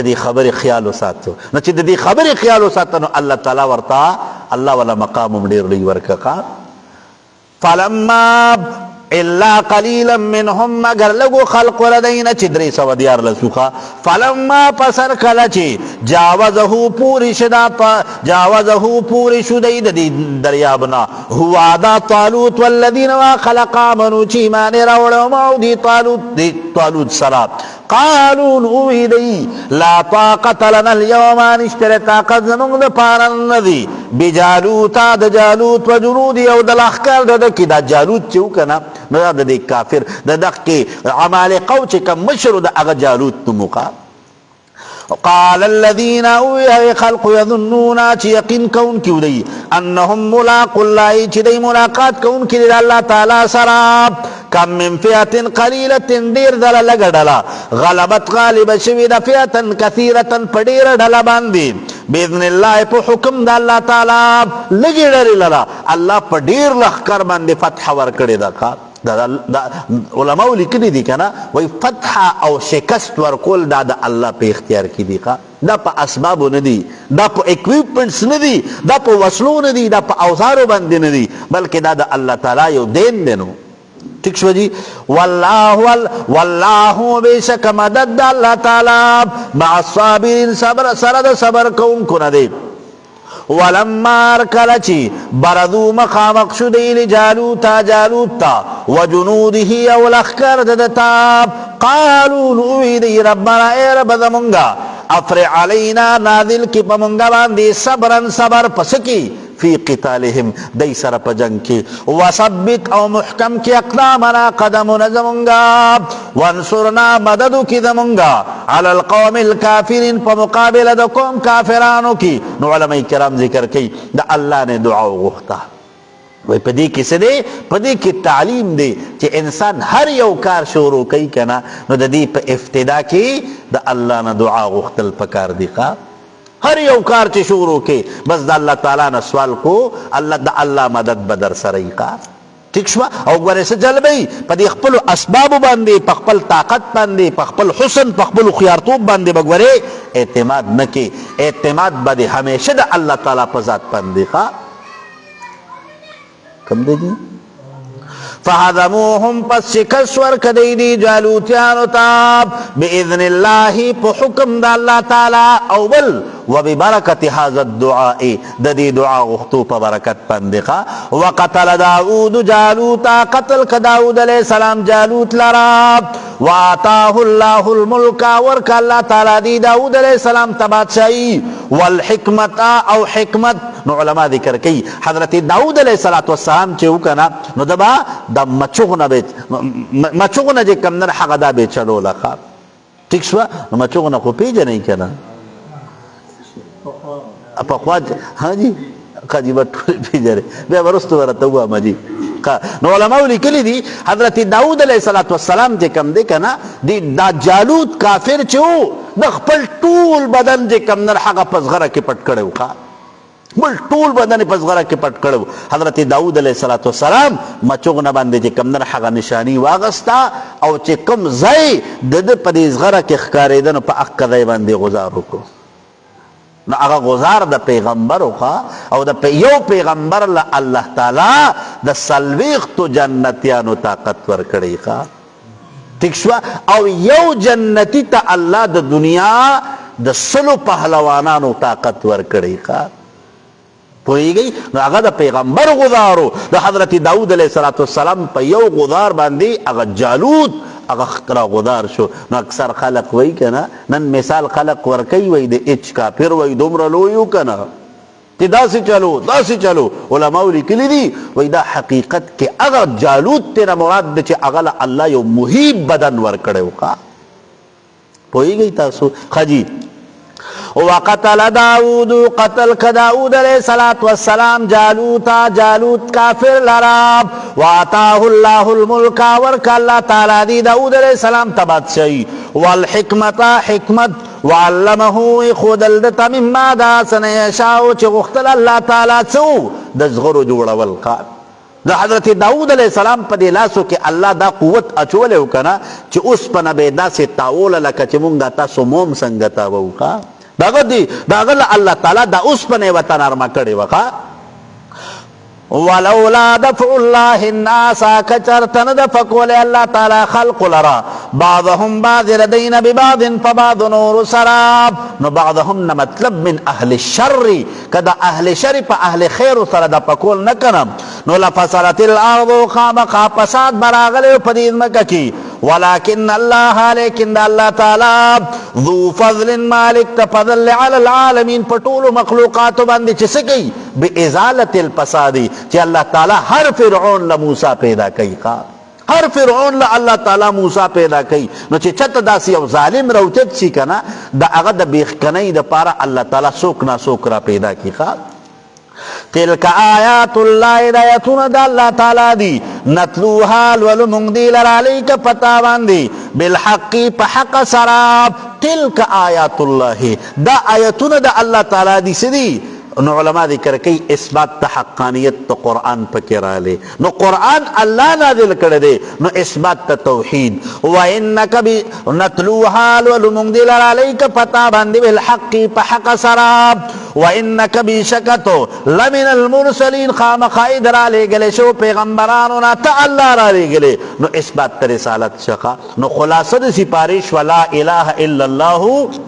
دی خبر خیالو ساتو نو چی دی خبر خیالو ساتو نو اللہ تعالی ورطا اللہ والا مقام مدیر لی ورکا. فلما اللہ قلیلا منہم مگر لگو خلق وردین چی 300 دیار لسوخا. فلما پسر کلچی جاوزہو پوری شدید دی دریابنا ہوا دا طالوت والذین خلق آمنو چی مانی روڑو ماو دی طالوت سراب قالون اوی دی لا طاقت لنا اليومان اشتر طاقت زمون دا پارن ندی بجالوتا دا جالوت و جنودی او دا لخکر دا کی دا جالوت چیو کنا دا دا کافر دا دا کی عمالقو چی کم مشر دا اغا جالوت نموقا. قال الذين اوی خلق یظنون چی یقین کون کیو دی انہم ملاق اللہ چی دی ملاقات کون کی دی اللہ تعالی سراب کم من فئت قلیلت ډیر ډله لږه ډله غلبت غالب شوي د فئتا کثیرتا په ډیره ډله باندې باذن الله په حکم د الله تعالی لږې ډلې لره الله په ډیر لښکر باندې فتح ورکړې ده. دا علماء لیکلي دي کنه وای فتح او شکست ورکول دا د الله په اختیار کې دي. دا په اسبابو نه دي، دا په اکویپمنټس نه دي، دا په وسلو نه دي، دا په اوزارو باندې نه دي، بلکې دا د الله تعالی یو دین دی. نو ٹھیک شو جی. والله بیشک مدد د الله تعالی مع الصابرین صبر سره د صبر کوونکو نه دی. ولما ارکلچی بردو مخامق شدی لجالوتا جالوتا وجنوده او لخکر ددتا قالو نوی دی ربنا اے رب دمونگا افرع علینا نازل کی پمونگا باندی صبرن صبر پسکی فی قتالهم دی سر پا جنگ کی وثبت او محکم کی اقدامنا قدم نزمونگا وانصرنا مددو کی دمونگا علی القوم الكافرین پا مقابل دا قوم کافرانو کی. نو علماء کرام ذکر کی دا اللہ نے دعا غوختا وی پدی کی سدے پدی کی تعلیم دے چی انسان ہر یو کار شروع کئی کنا نو دا دی پا افتدا کی دا اللہ نے دعا غوختل پکار دی خواب ہر یو کار چی شروع کے بس دا اللہ تعالیٰ نے سوال کو اللہ دا اللہ مدد بدر سرائی کار. ٹھیک شوا او گورے سے جلبئی پا دی اخپل اسباب باندے پا اخپل طاقت باندے پا اخپل حسن پا اخپل خیارتوب باندے بگورے اعتماد نکے اعتماد بدے ہمیشہ دا اللہ تعالیٰ پا ذات باندے خواه کم دے جی. فہدموہم پس شکست ورکدی دی جالوتیانو تاب بإذن اللہ پا حکم دا اللہ تعالی اول وببرکت هذا الدعاء دا دی دعا غختو پا برکت پندقا. وقتل داود جالوتا قتل کا داود علیہ السلام جالوت لراب وآتاہ اللہ الملک ورک اللہ تعالی دی داود علیہ السلام تبادشائی والحکمت او حکمت. نو علماء ذکر کی حضرت داود علیہ السلام چه وکنا نو دبا دا مچوغنا جه کمدن حق دا بے چلو لخواب. ٹھیک شوا نو مچوغنا خو پیجا نہیں کنا اپا خواج ہاں جی خاجی بطولی پیجا رہے بے برستو ورطا مجی. نو علماء لکلی دی حضرت داود علیہ السلام جه کم دے کنا دی دا جالوت کافر چه ہو دا خپل طول بدن جه کمدن حق پس غرہ کی پٹ کڑے ہو بل ټول بدن پس غره کې پټ کړو. حضرت داود علیہ السلام مچوغ نه باندې چې کم نه هغه نشانی واغستا او چې کم ځای د په دې غره کې ښکارېده نو په حق ځای باندې غزار وکړو. نو هغه غزار د پیغمبر او د یو پیغمبر له الله تعالی د سلويختو جنتیانو طاقت ورکړي ښا. ٹھیک شو او یو جنتی ته الله د دنیا د سلو پهلوانانو طاقت ورکړي ښا. پوئی گئی نو اگا دا پیغمبر غزارو دا حضرت داود علیہ السلام پا یو غزار باندی اگا جالوت اگا خطرہ غزار شو. نو اکثر خلق وی کنا نن مثال خلق ورکی وی دے اچ کا پھر وی دمرلویو کنا تی دا سی چلو علماء لکلی دی وی دا حقیقت کے اگا جالوت تینا مراد دے چے اگا اللہ یو محیب بدن ورکڑے وکا. پوئی گئی تاسو خجی. وقتل داود قتل کا داود علیہ السلام جالوتا جالوت کافر لراب وآتاہ اللہ الملک ورک اللہ تعالی دی داود علیہ السلام تبادشائی والحکمت حکمت وعلمہو خودلدتا مما دا سنیشاو چی غختل اللہ تعالی چو دزغرو جوڑا والقاب. دا حضرت داود علیہ السلام پا دی لاسو کہ اللہ دا قوت اچولے ہو کنا چی اس پا نبی دا سے تاولا لکا چی مونگا تا سو موم سنگتا ووکا داغل اللہ تعالی دا اس پنے وطن ارما کڑی وخا. ولولا دفع اللہ الناس کچرتن دفقول اللہ تعالی خلق لرا بعضهم بعض ردین ببعض فبعض نور سراب. نو بعضهم نمطلب من اہل الشر کدا اہل شر پا اہل خیر سر دا پکول نکنم نو لفصلت الارض خامقا پساد براغلے پدید مکہ کی. ولكن الله لیکن اللہ تعالی ذو فضل مالک تفضل علی العالمین پٹول مخلوقات باندی چسکی بازالت الفسادی چی اللہ تعالی ہر فرعون لموسیٰ پیدا کئی ہر فرعون اللہ تعالی موسیٰ پیدا کئی. نو چی چت داسی او ظالم روچت سی کنا دا اغد بیخ کنی دا پارا اللہ تعالی سوکنا سوکرا پیدا کی خواب. تلک آیات الله آیاتنا د الله تعالی دی نتلوها ولمنگ دی لرالیک پتا باندی بالحق په حق سراب تلک آیات الله دا آیاتنا د الله تعالی دی سدی نو علماء ذکر کوي اثبات د حقانیت د قرآن پکې رالی نو قرآن الله نازل کړی دی نو اثبات د توحید وانک نتلوها ولمنگ دی لرالیک پتا باندې بالحق په حق سراب وانک بشکتو لمن المرسلین خامخاید را لګل شو پیغمبرانو نه ته الله را لګل نو اثبات د رسالت شقا نو خلاصه د سپارش ولا اله الا الله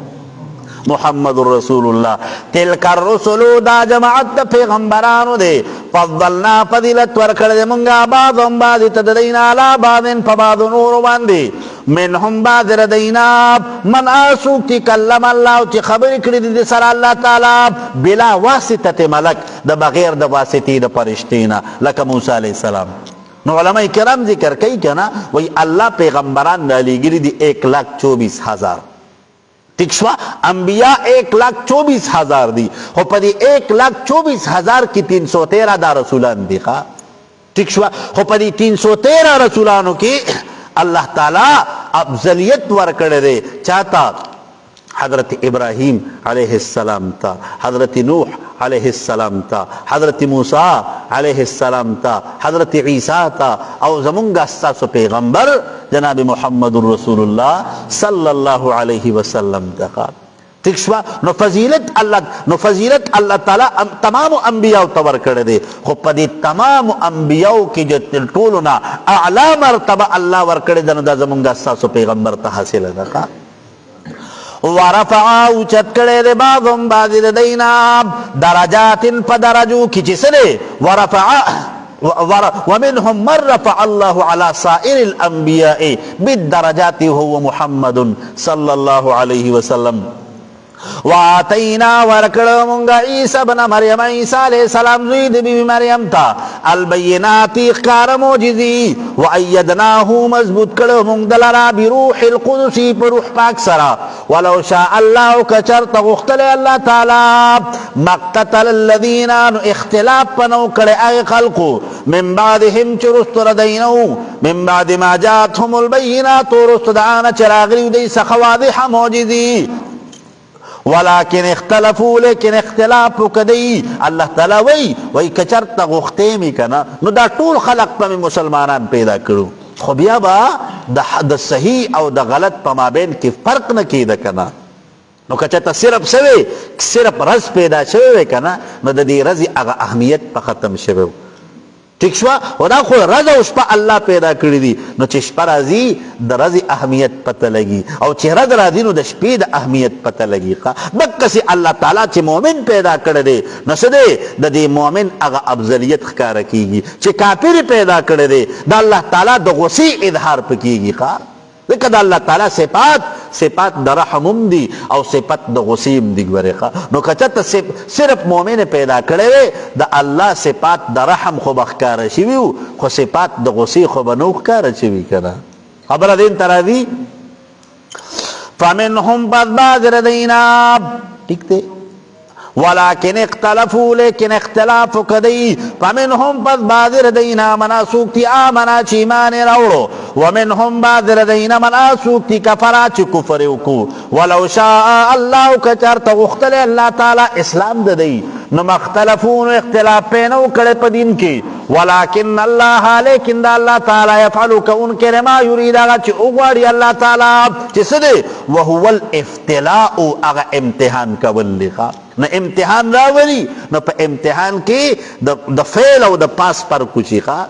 محمد رسول الله تلک الرسل دا جماعت پیغمبرانو دے فضلنا فضیلت ورکړه مونږه بعضهم بعض تدینا علی بعض فبعض نور باندې منهم بعض ردینا من اسوک تکلم الله چې خبر کړی د سره الله تعالی بلا واسطه ملک د بغیر د واسطې د فرشتینا لکه موسی علیہ السلام نو علماء کرام ذکر کوي کنه وای الله پیغمبران را لګری دي 1,24,000 ٹھیک شوا انبیاء 1,24,000 دی خو پا دی 1,24,000 کی 313 دا رسولان دی خواہ ٹھیک شوا خو پا دی 313 رسولانو کی اللہ تعالی افضلیت ورکڑ دے چاہتا حضرت ابراہیم علیہ السلام تا حضرت نوح علیہ السلام تا حضرت موسیٰ علیہ السلام تا حضرت عیسیٰ تا او زمونگا استاسو پیغمبر جناب محمد رسول اللہ صلی اللہ علیہ وسلم تا ٹھیک شوا نو فضیلت اللہ تعالی تمام انبیاء تور کردے خو پا دی تمام انبیاء کی جو ٹولنا اعلی مرتبہ اللہ ور کردے دا زمونگا استاسو پیغمبر تا حاصل دا ورفعا اوچت کڑے دے بعضم بعض دینا درجات پا درجو کی چسلے ورفعا ومنهم من رفع الله على سائر الانبیاء بالدرجات هو محمد صلی اللہ علیہ وسلم وآتینا ورکڑو منگا عیسیٰ بن مریم عیسیٰ علیہ السلام زوید بی مریم تا البینات اخکار موجزی وعیدناہو مضبوط کڑو منگ دلرا بروح القدسی پر روح پاک سرا ولو شاء اللہ کچرت غختل اللہ تعالی مقتتل الذین اختلاف پنو کڑے اغی خلقو من بعدهم چرست ردینو من بعد ما جاتهم البینات رست دعانا چراغلیو دی سخواضح موجزی ولیکن اختلفو لیکن اختلاف کدی اللہ تعالی وی کچرت غختیمی کنا نو دا طول خلق پا میں مسلمانان پیدا کرو خو بیا با دا صحیح او دا غلط پا مابین کی فرق نکی دا کنا نو کچرت صرف رز پیدا شوے کنا نو دا دی رزی اغا اہمیت پا ختم شوے ٹھیک شوا و دا خو رز او شپا اللہ پیدا کردی دی نو چی شپا رازی دا رزی اہمیت پتہ لگی او چی رز رازی نو دا شپی دا اہمیت پتہ لگی بکسی اللہ تعالی چی مومن پیدا کردے نو سدے دا دی مومن اغا افضلیت خکار کیگی چی کافر پیدا کردے دا اللہ تعالی دا غصی اظہار پکیگی لیکن دا اللہ تعالی صفات دا رحمم دی او صفات دا غصیم دی گوری نو کچت صرف مومن پیدا کرے دا اللہ صفات دا رحم خوب اخکار شویو خو صفات دا غصی خوب نو اخکار شوی کنا خبر دین ترہ دی فمنہم پس باز ردینا ٹھیک تے ولیکن اختلفو لیکن اختلاف کدی فمنهم پس باز ردینا منا سوکتی آمنا چی مانی روڑو ومنهم باز ردینا منا سوکتی کفرا چی کفریوکو ولو شاء اللہ کچرت غختل اللہ تعالی اسلام ددی نم اختلفون اختلاف پینو کڑے پا دین کی ولیکن اللہ لیکن دا اللہ تعالی یفعلو کا ان کے رما یرید آگا چی اگواری اللہ تعالی چی سدے وہو الافتلاء اگا امتحان کا واللقاء نہ امتحان راوری نہ پا امتحان کی دا فیل او دا پاس پر کچی خواہ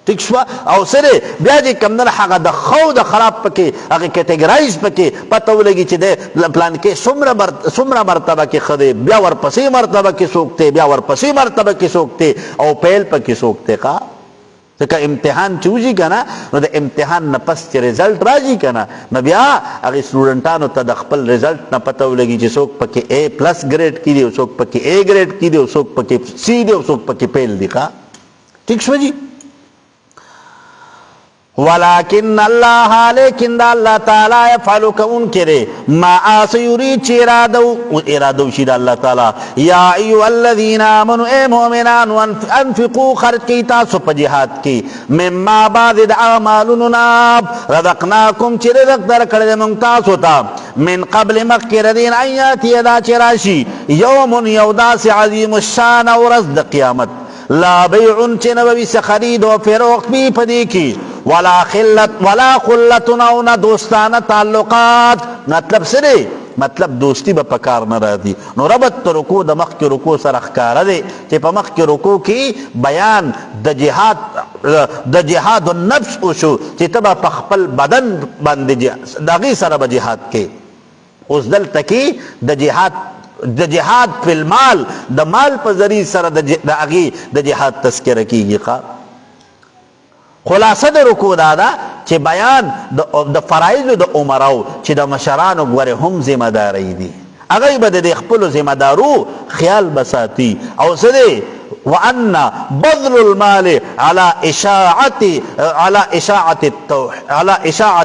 ٹھیک شوا او سرے بیا جی کمدن حقا دا خو دا خراب پکے اگه کٹیگرائز پکے پتو لگی چی دے پلان کے سمرہ مرتبہ کی خدے بیا ورپسی مرتبہ کی سوکتے بیا ورپسی مرتبہ کی سوکتے او پیل پا کی سوکتے خواہ کہ امتحان چوجی کنا نو دا امتحان نپس چی ریزلٹ راجی کنا نو بیا اگه سٹوڈنٹانو تا دا خپل ریزلٹ نا پتو لگی چی سوک پکی اے پلس گریڈ کی دیو سوک پکی اے گریڈ کی دیو سوک پکی سی دیو سوک پکی پیل دی خواہ ٹھیک شو جی ولكن الله لیکن دا اللہ تعالی یفعل کون کرے ما آس یرید چی ارادو شید اللہ تعالی یا ایو الذین آمنوا اے مومنان انفقو خرج کی تاسو پا جہاد کی مما بعد اعمالنا رزقناکم چی رزق در کرد منتاسو تا من قبل مکر دین ایاتی ادا چراشی یوم یوداس عظیم الشان ورزد قیامت لا بیعن چی نبوی سے خرید و فروخت بھی پدی کی ولا خلتنا او نہ دوستانہ تعلقات مطلب سرے مطلب دوستی با پکار نہ رہتی نو ربط تو رکو دا مخ کی رکو سر اخکار دے چی پا مخ کی رکو کی بیان دا جہاد النفس اوشو چی تبا پخپل بدن بند دا غی سر با جہاد کے اس دل تکی دا جہاد فی المال دا مال پا ذریع سر دا اغی دا جہاد تذکر کی گی خواب خلاصه د رکوع دا چې بیان د فرایض د عمراو چې د مشرانو غوړې هم ذمہ داری دي هغه به د خپل ذمہ دارو خیال بساتی او سره وان بذل المال على اشاعه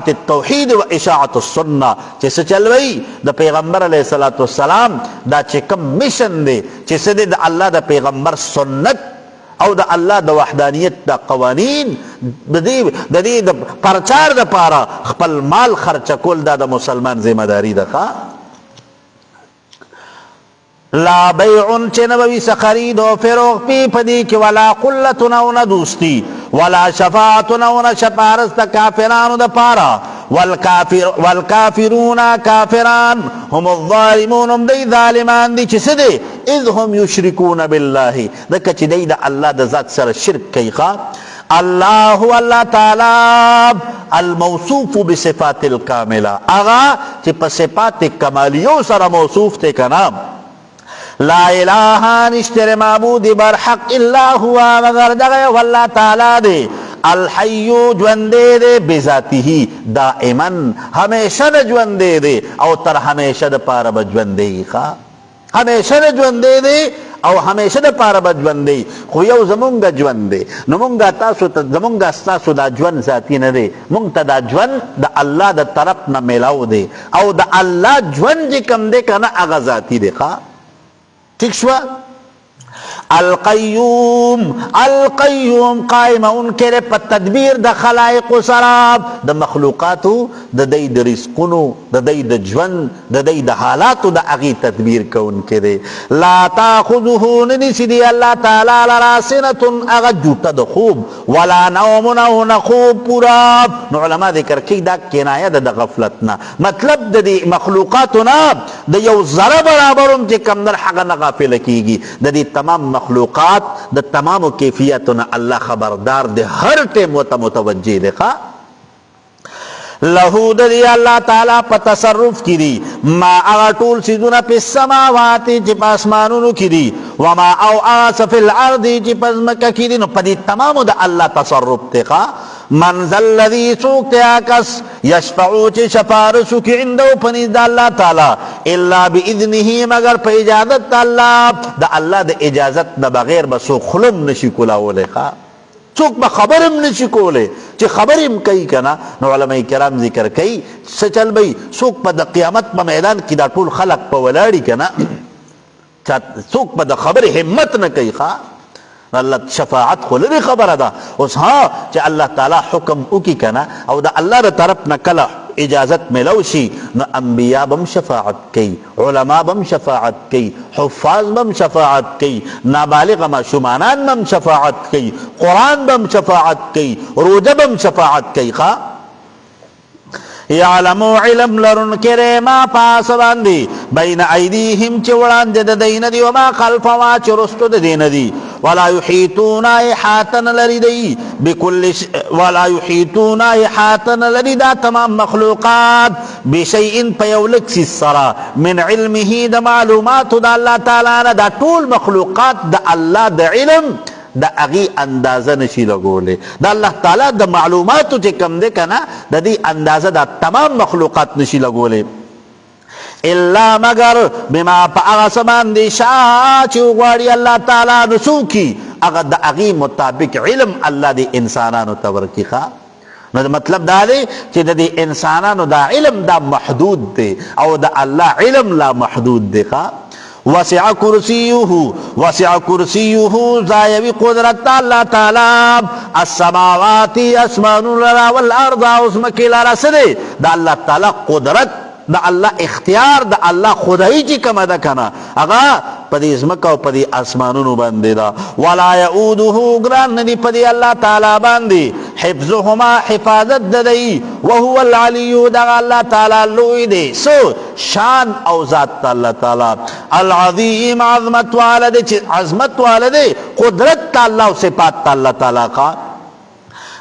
التوحید و اشاعه السنه چې څه چلوي د پیغمبر علیه الصلاۃ والسلام دا چې کوم میشن دی چې څه د الله د پیغمبر سنت او د الله د وحدانیت د قوانین د دې د پرچار د پاره خپل مال خرچ کول د مسلمان ذمہ داری ده لا بیع چنبوی سخرید و فروغ پی پدی کی ولا قلتنا و ندوستی ولا شفاعتنا و نشپارست کافران د پارا والکافرون کافران هم الظالمون هم دی ظالمان دی چس دی اذ هم یشرکون بالله دکا چی دی دا اللہ دا ذات سر شرک کئی خواه اللہ اللہ تعالی الموصوف بصفات الکاملہ اغا چی پا صفات کمالیوں سر موصوف تے کا نام لا الہ نشتر معبود برحق الا ہوا مگر دغی واللہ تعالی دے الحیو جوندے دے بذاتی ہی دائما ہمیشہ دا جوندے دے او تر ہمیشہ دا پارا بجوندے خواہ ہمیشہ دا جوندے دے او ہمیشہ دا پارا بجوندے خو یو زمونگا جوندے نمونگا تاسو تا زمونگا استاسو دا جوند ذاتی ندے مونگتا دا جوند دا اللہ دا طرف نا ملاو دے او دا اللہ جوند جی کم دے کنا اغا ذاتی دے خواہ ٹھیک شوا القیوم قائم ان کے پا تدبیر دا خلائق و سراب دا مخلوقاتو دا دی دا رزقونو دا دی دا جون دا دی دا حالاتو دا اغی تدبیر کون کے دے لا تاخذہو ننسی دی اللہ تعالی لراسنتن اغا جوتا دا خوب ولا نومنہو نخوب پوراب نو علماء ذکر کی دا کنایہ دا غفلتنا مطلب دا دی مخلوقاتنا دا یو ذرہ برابرم چی کم در حقا نغافل کیگی دا دی تمام مخلوقات دا تمام کیفیتنا اللہ خبردار دے ہر ٹیم متوجہ دے خواہ لہو دی اللہ تعالیٰ پا تصرف کی دی ما اغا طول سیدونا پی السماواتی چی پا اسمانونو کی دی وما او آس فی الارضی چی پا مکہ کی دی نو پا دی تمامو دا اللہ تصرف تے خواہ من ذا الذی سوکتے آکس یشفعو چی شفارسو کی عندو پنیز دا اللہ تعالی الا بی اذنہی مگر پا اجازت دا اللہ دا اجازت دا بغیر بسو خلم نشی کلاولے خواہ چوک با خبرم نشی کولے چی خبرم کئی کنا نو علماء کرام ذکر کئی سچل بھئی سوک پا دا قیامت پا میدان کی دا طول خلق پا ولاڑی کنا سوک پا دا خبر حمت نہ کئی خواہ اللہ شفاعت خلری خبر دا اس ہاں چی اللہ تعالی حکم اکی کنا او دا اللہ دا طرف نکلا اجازت ملوشی نو انبیاء بم شفاعت کی علماء بم شفاعت کی حفاظ بم شفاعت کی نابالغ معصومانان بم شفاعت کی قرآن بم شفاعت کی روجہ بم شفاعت کی خواہ یعلمو علم لرن کرے ما پاس باندی بین ایدیہم چوڑان دے دین دی وما خلفوا چرستو دین دی ولا یحیطون احاطن لردی بکل ولا یحیطون احاطن لردا تمام مخلوقات بشیئن پیولک سی سرا من علمه دا معلومات دا اللہ تعالی دا طول مخلوقات دا اللہ دا علم دا اغی اندازہ نشی لگولے دا اللہ تعالی دا معلوماتو چے کم دے کنا دا دی اندازہ دا تمام مخلوقات نشی لگولے اللہ مگر بما پا اغسمان دی شاہ چے اغواری اللہ تعالی نسو کی اگر دا اغی مطابق علم اللہ دی انسانانو تورکی خواہ نو مطلب دا دی چې د دې انسانانو دا علم دا محدود دی او د الله علم لا محدود دی. وسع کرسیه زایوی قدرت اللہ تعالی السماوات اسمان لرا والارض اسمکی لرا سدے دا اللہ تعالی قدرت دا اللہ اختیار دا اللہ خدای چی کم دا کنا اگا پدی ازمکا و پدی اسمانونو باندی دا ولا یعودہو گران ندی پدی اللہ تعالی باندی حفظهما حفاظت ددئی وهو العلیو دا اللہ تعالی لوی دے سو شان او ذات اللہ تعالی العظیم عظمت والدے عظمت والدے قدرت اللہ و صفات اللہ تعالی کا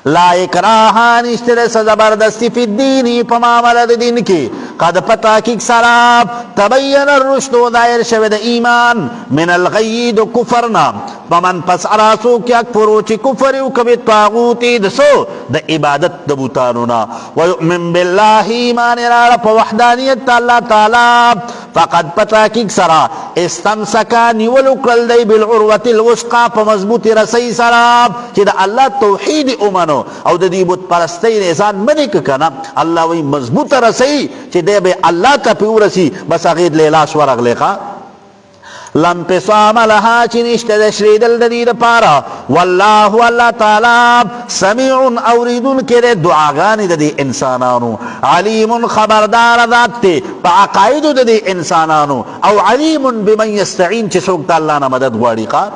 لا اکراہا نشتر زبردستی فی الدینی پماملد دین کی قد پتا کی سراب تبین الرشد و دائر شود ایمان من الغید و کفرنا ومن پس عراسو کیا کفرو چی کفری و کبی طاغوتی دسو دا عبادت دبوتانونا ویؤمن باللہ ایمان رارا وحدانیت اللہ تعالی فقد پتا کی سرا استمسکا نیولو کل دی بالعروت الوسقا پا مضبوط رسی سراب چی دا اللہ توحید امنو او دا دی بت پرستی نیزان منک کنا اللہ وی مضبوط رسی چی دے بے اللہ تا پیو رسی بس اغید لیلاس ورغ لیخا لمپسام لها چنشت دشری دل دید پارا واللہ اللہ تعالی سمیع اوریدن کرے دعاگانی دی انسانانو علیم خبردار ذات تے پا عقائد دی انسانانو او علیم بمن یستعین چی سوکتا اللہ نا مدد گواری قار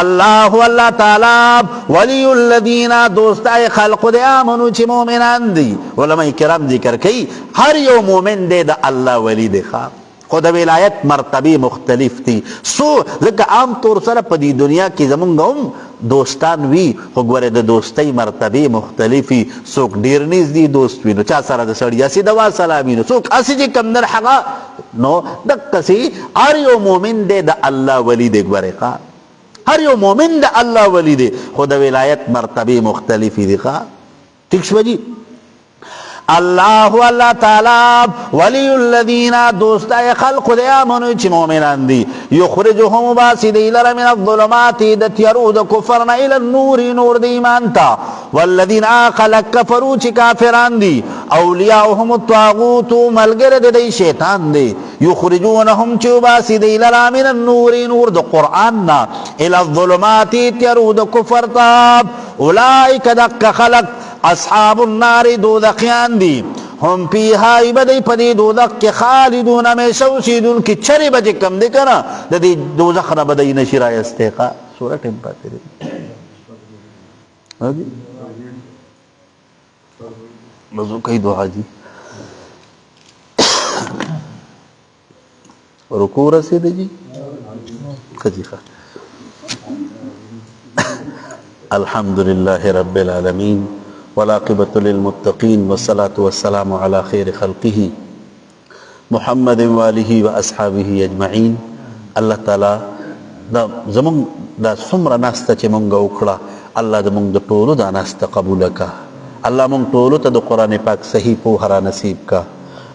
اللہ اللہ تعالی ولی الذین دوستائے خلق دے آمنو چی مومنان دی علماء کرام ذکر کئی ہر یو مومن دے دا اللہ ولی دے خواب خود ولایت مرتبی مختلف تھی سو لکه عام طور سره په دې دنیا کې زمونږ هم دوستان وي خو ګوره د دوستۍ مرتبې مختلفي څوک ډېر نږدې دوست وي نو چا سره د سړي هسې دوا سلامي نو څوک هسې چې کمدر هغه نو دقسې هر یو مؤمن دی د الله ولی دی ګورې هر یو مؤمن د الله ولی دی خو د ولایت مرتبې مختلفې دي ٹھیک شوه جی اللہ اللہ تعالی ولی الذین دوست اے خلق دے آمنو چی مومنان دی یخرجهم باسی دی لر من الظلمات دتیرو دا کفرنا الى النور نور دی ایمانتا والذین آخلق کفرو چی کافران دی اولیاؤهم الطاغوت ملگر دی شیطان دی یخرجونهم چی باسی دی لر من النور نور دا قرآننا الى الظلمات تیرو دا کفرتا اولائک دک خلق اصحاب النار دوزخیان دی ہم پیہا بدی پدی دوزخ کے خالدون ہمیشہ اوسیدون کی چری بجے کم دے کنا دی دوزخ نہ بدی نشرائے استیقا سورہ ٹیم پاتے دی مزو کئی دعا جی رکوع رسید جی خجیخہ الحمدللہ رب العالمین والعاقبۃ للمتقین والصلاة والسلام علی خیر خلقہ محمد والہ واصحابہ اجمعین. اللہ تعالی دا زمون دا سمر ناستا چی منگا اکڑا اللہ دا منگ دا طولو دا ناستا قبول کا اللہ منگ طولو تا دا قرآن پاک صحیح پوہرا نصیب کا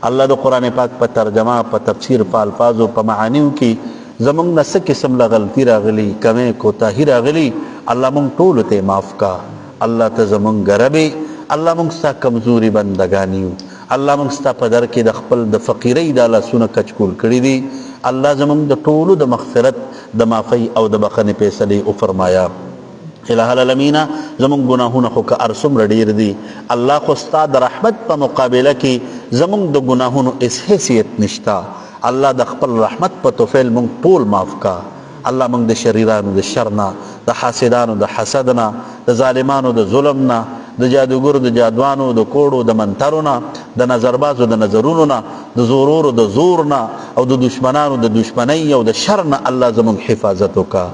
اللہ دا قرآن پاک پا ترجمہ پا تفسیر پا الفاظو پا معانیو کی زمونگ نسا قسم لغلطی راغلی کمی کوتاہی راغلی اللہ منگ طولو تے معاف کا اللہ تا زمونگ ربی اللہ منگ ستا کمزوری بندگانیو اللہ منگ ستا پدر کی دا خپل دا فقیری دا اللہ سونا کچکول کری دی اللہ زمونگ دا طولو دا مغفرت دا معافی او دا بخن پیسلی او فرمایا. الہ العالمین زمونگ گناہون خوکا ارسم رڈیر دی اللہ خستا دا رحمت پا مقابلہ کی زمونگ دا گناہون اس حیثیت نشتا اللہ دا خپل رحمت پا توفیل منگ طول معاف کا اللہ منگ دا شریرانو دا شرنا دا حاسدانو دا حسدنا دا ظالمانو دا ظلمنا دا جادوگر دا جادوانو دا کوڑو دا منترونا دا نظربازو دا نظرونونا دا زورورو دا زورنا او دا دشمنانو دا دشمنی او دا شرنا اللہ زمونگ حفاظتو کا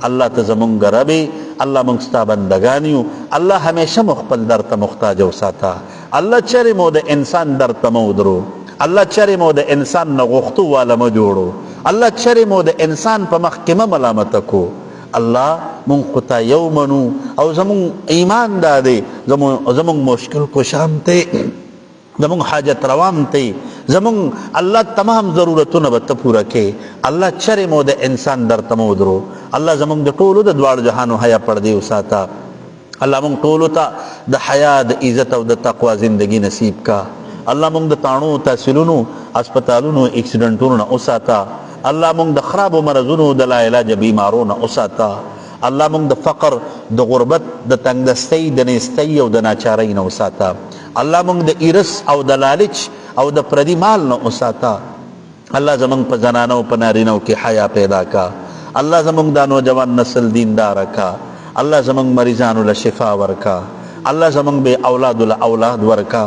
اللہ تا زمونگ ربی اللہ منگستا بندگانیو اللہ ہمیشہ مخبل در تا مختاج و ساتا اللہ چری مو دا انسان در تا مودرو اللہ چری مو دا انسان نغختو والا مجوڑو اللہ چری مو دا انسان پا محکمہ ملامتکو اللہ منقطع یومنو او زمون ایمان دادے زمون مشکل کو شام تے زمون حاجت روام تے زمون اللہ تمام ضرورتوں نبت پورا کے اللہ چرے مود انسان در تمودرو اللہ زمون دا طولو دا دوار جہانو حیا پڑ دے اساتا الله مونږ ټولو ته د حیا د عزت او د تقوا زندگی نصیب کا. الله مونږ د تاڼو تحصیلونو هسپتالونو اکسیډنټونو نه وساته. الله مونږ د خرابو مرضونو د لا علاج بیمارو نه وساته. الله مونږ د فقر د غربت د تنګدستۍ د نیستۍ او د ناچارۍ نه وساته. الله مونږ د ارث او د لالچ او د پردي مال نه وساته. الله زمونږ په زنانو په نارینو کې حیا پیدا کا. الله زمونږ د نوجوان نسل دیندار کا. الله زمونږ مریضانو له شفا ورکا. الله زمونږ به اولاد له اولاد ورکا.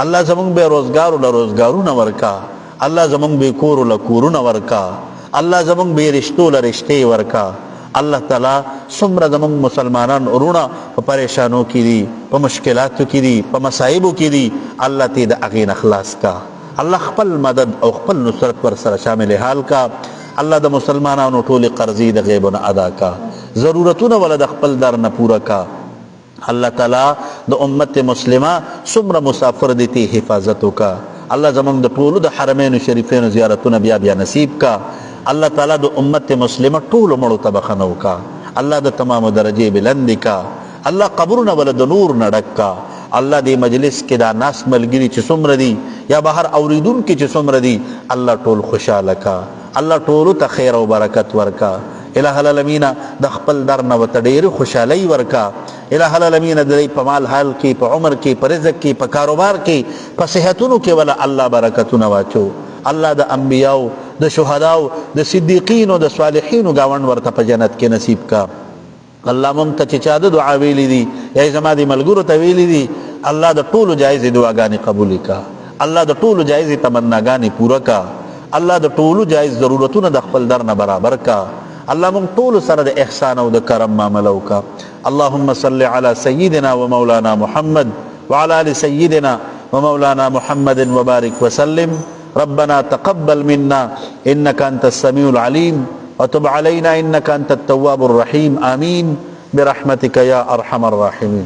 الله زمونږ به روزګار له روزګارونه ورکا. الله زمونږ به کور له کورونه ورکا. الله زمونږ به رشتو له رشتې ورکا. الله تعالی څومره زمونږ مسلمانان ورونه په پریشانو کې دي، په مشکلاتو کې دي، په مصائبو کې دي، الله ته د هغې نه خلاص کا. الله خپل مدد او خپل نصرت پر سره شامل حال کا. الله د مسلمانانو ټولې قرضې د غیبونه ادا کا. ضرورتونه ول د خپل در نه پوره کا. الله تعالی د امت مسلمه څومره مسافر دي ته حفاظت وکا. الله زمونږ د ټولو د حرمین شریفین زیارتونه بیا بیا نصیب کا. الله تعالی د امت مسلمه ټولو مړو ته بخښنه وکا. الله د تمام درجې بلند کا. الله قبرونه ول د نور نه ډک کا. الله دې مجلس کې دا ناس ملګري چې څومره دي یا بهر اوریدونکي چې څومره دي، الله ټول خوشاله کا. الله ټولو ته خیر او برکت ورکا. الہ العالمین د خپل در نه ورته ډېرې خوشحالۍ ورکا. الہ العالمین د دې په مال حال کې، په عمر کې، په رزق کې، په کاروبار کې، په صحتونو کې ولا الله برکتونه واچو. الله د انبیاو، د شهداو، د صدیقینو، د صالحینو گاوند ورته په جنت کې نصیب کا. الله مونږ ته چې چا د دعا ویلې دي یا زما د ملګرو ته ویلې دي، الله د ټولو جایزې دعاګانې قبول کا. الله د ټولو جایزې تمناګانې پوره کا. الله د ټولو جایز ضرورتونه د خپل در نه برابر کا. الله مونږ ټول سره د احسان او د کرم معامله وکا. اللهم صل على سيدنا ومولانا محمد وعلى ال سيدنا ومولانا محمد وبارك وسلم. ربنا تقبل منا انك انت السميع العليم وتب علينا انك انت التواب الرحيم. آمين برحمتك يا ارحم الراحمين.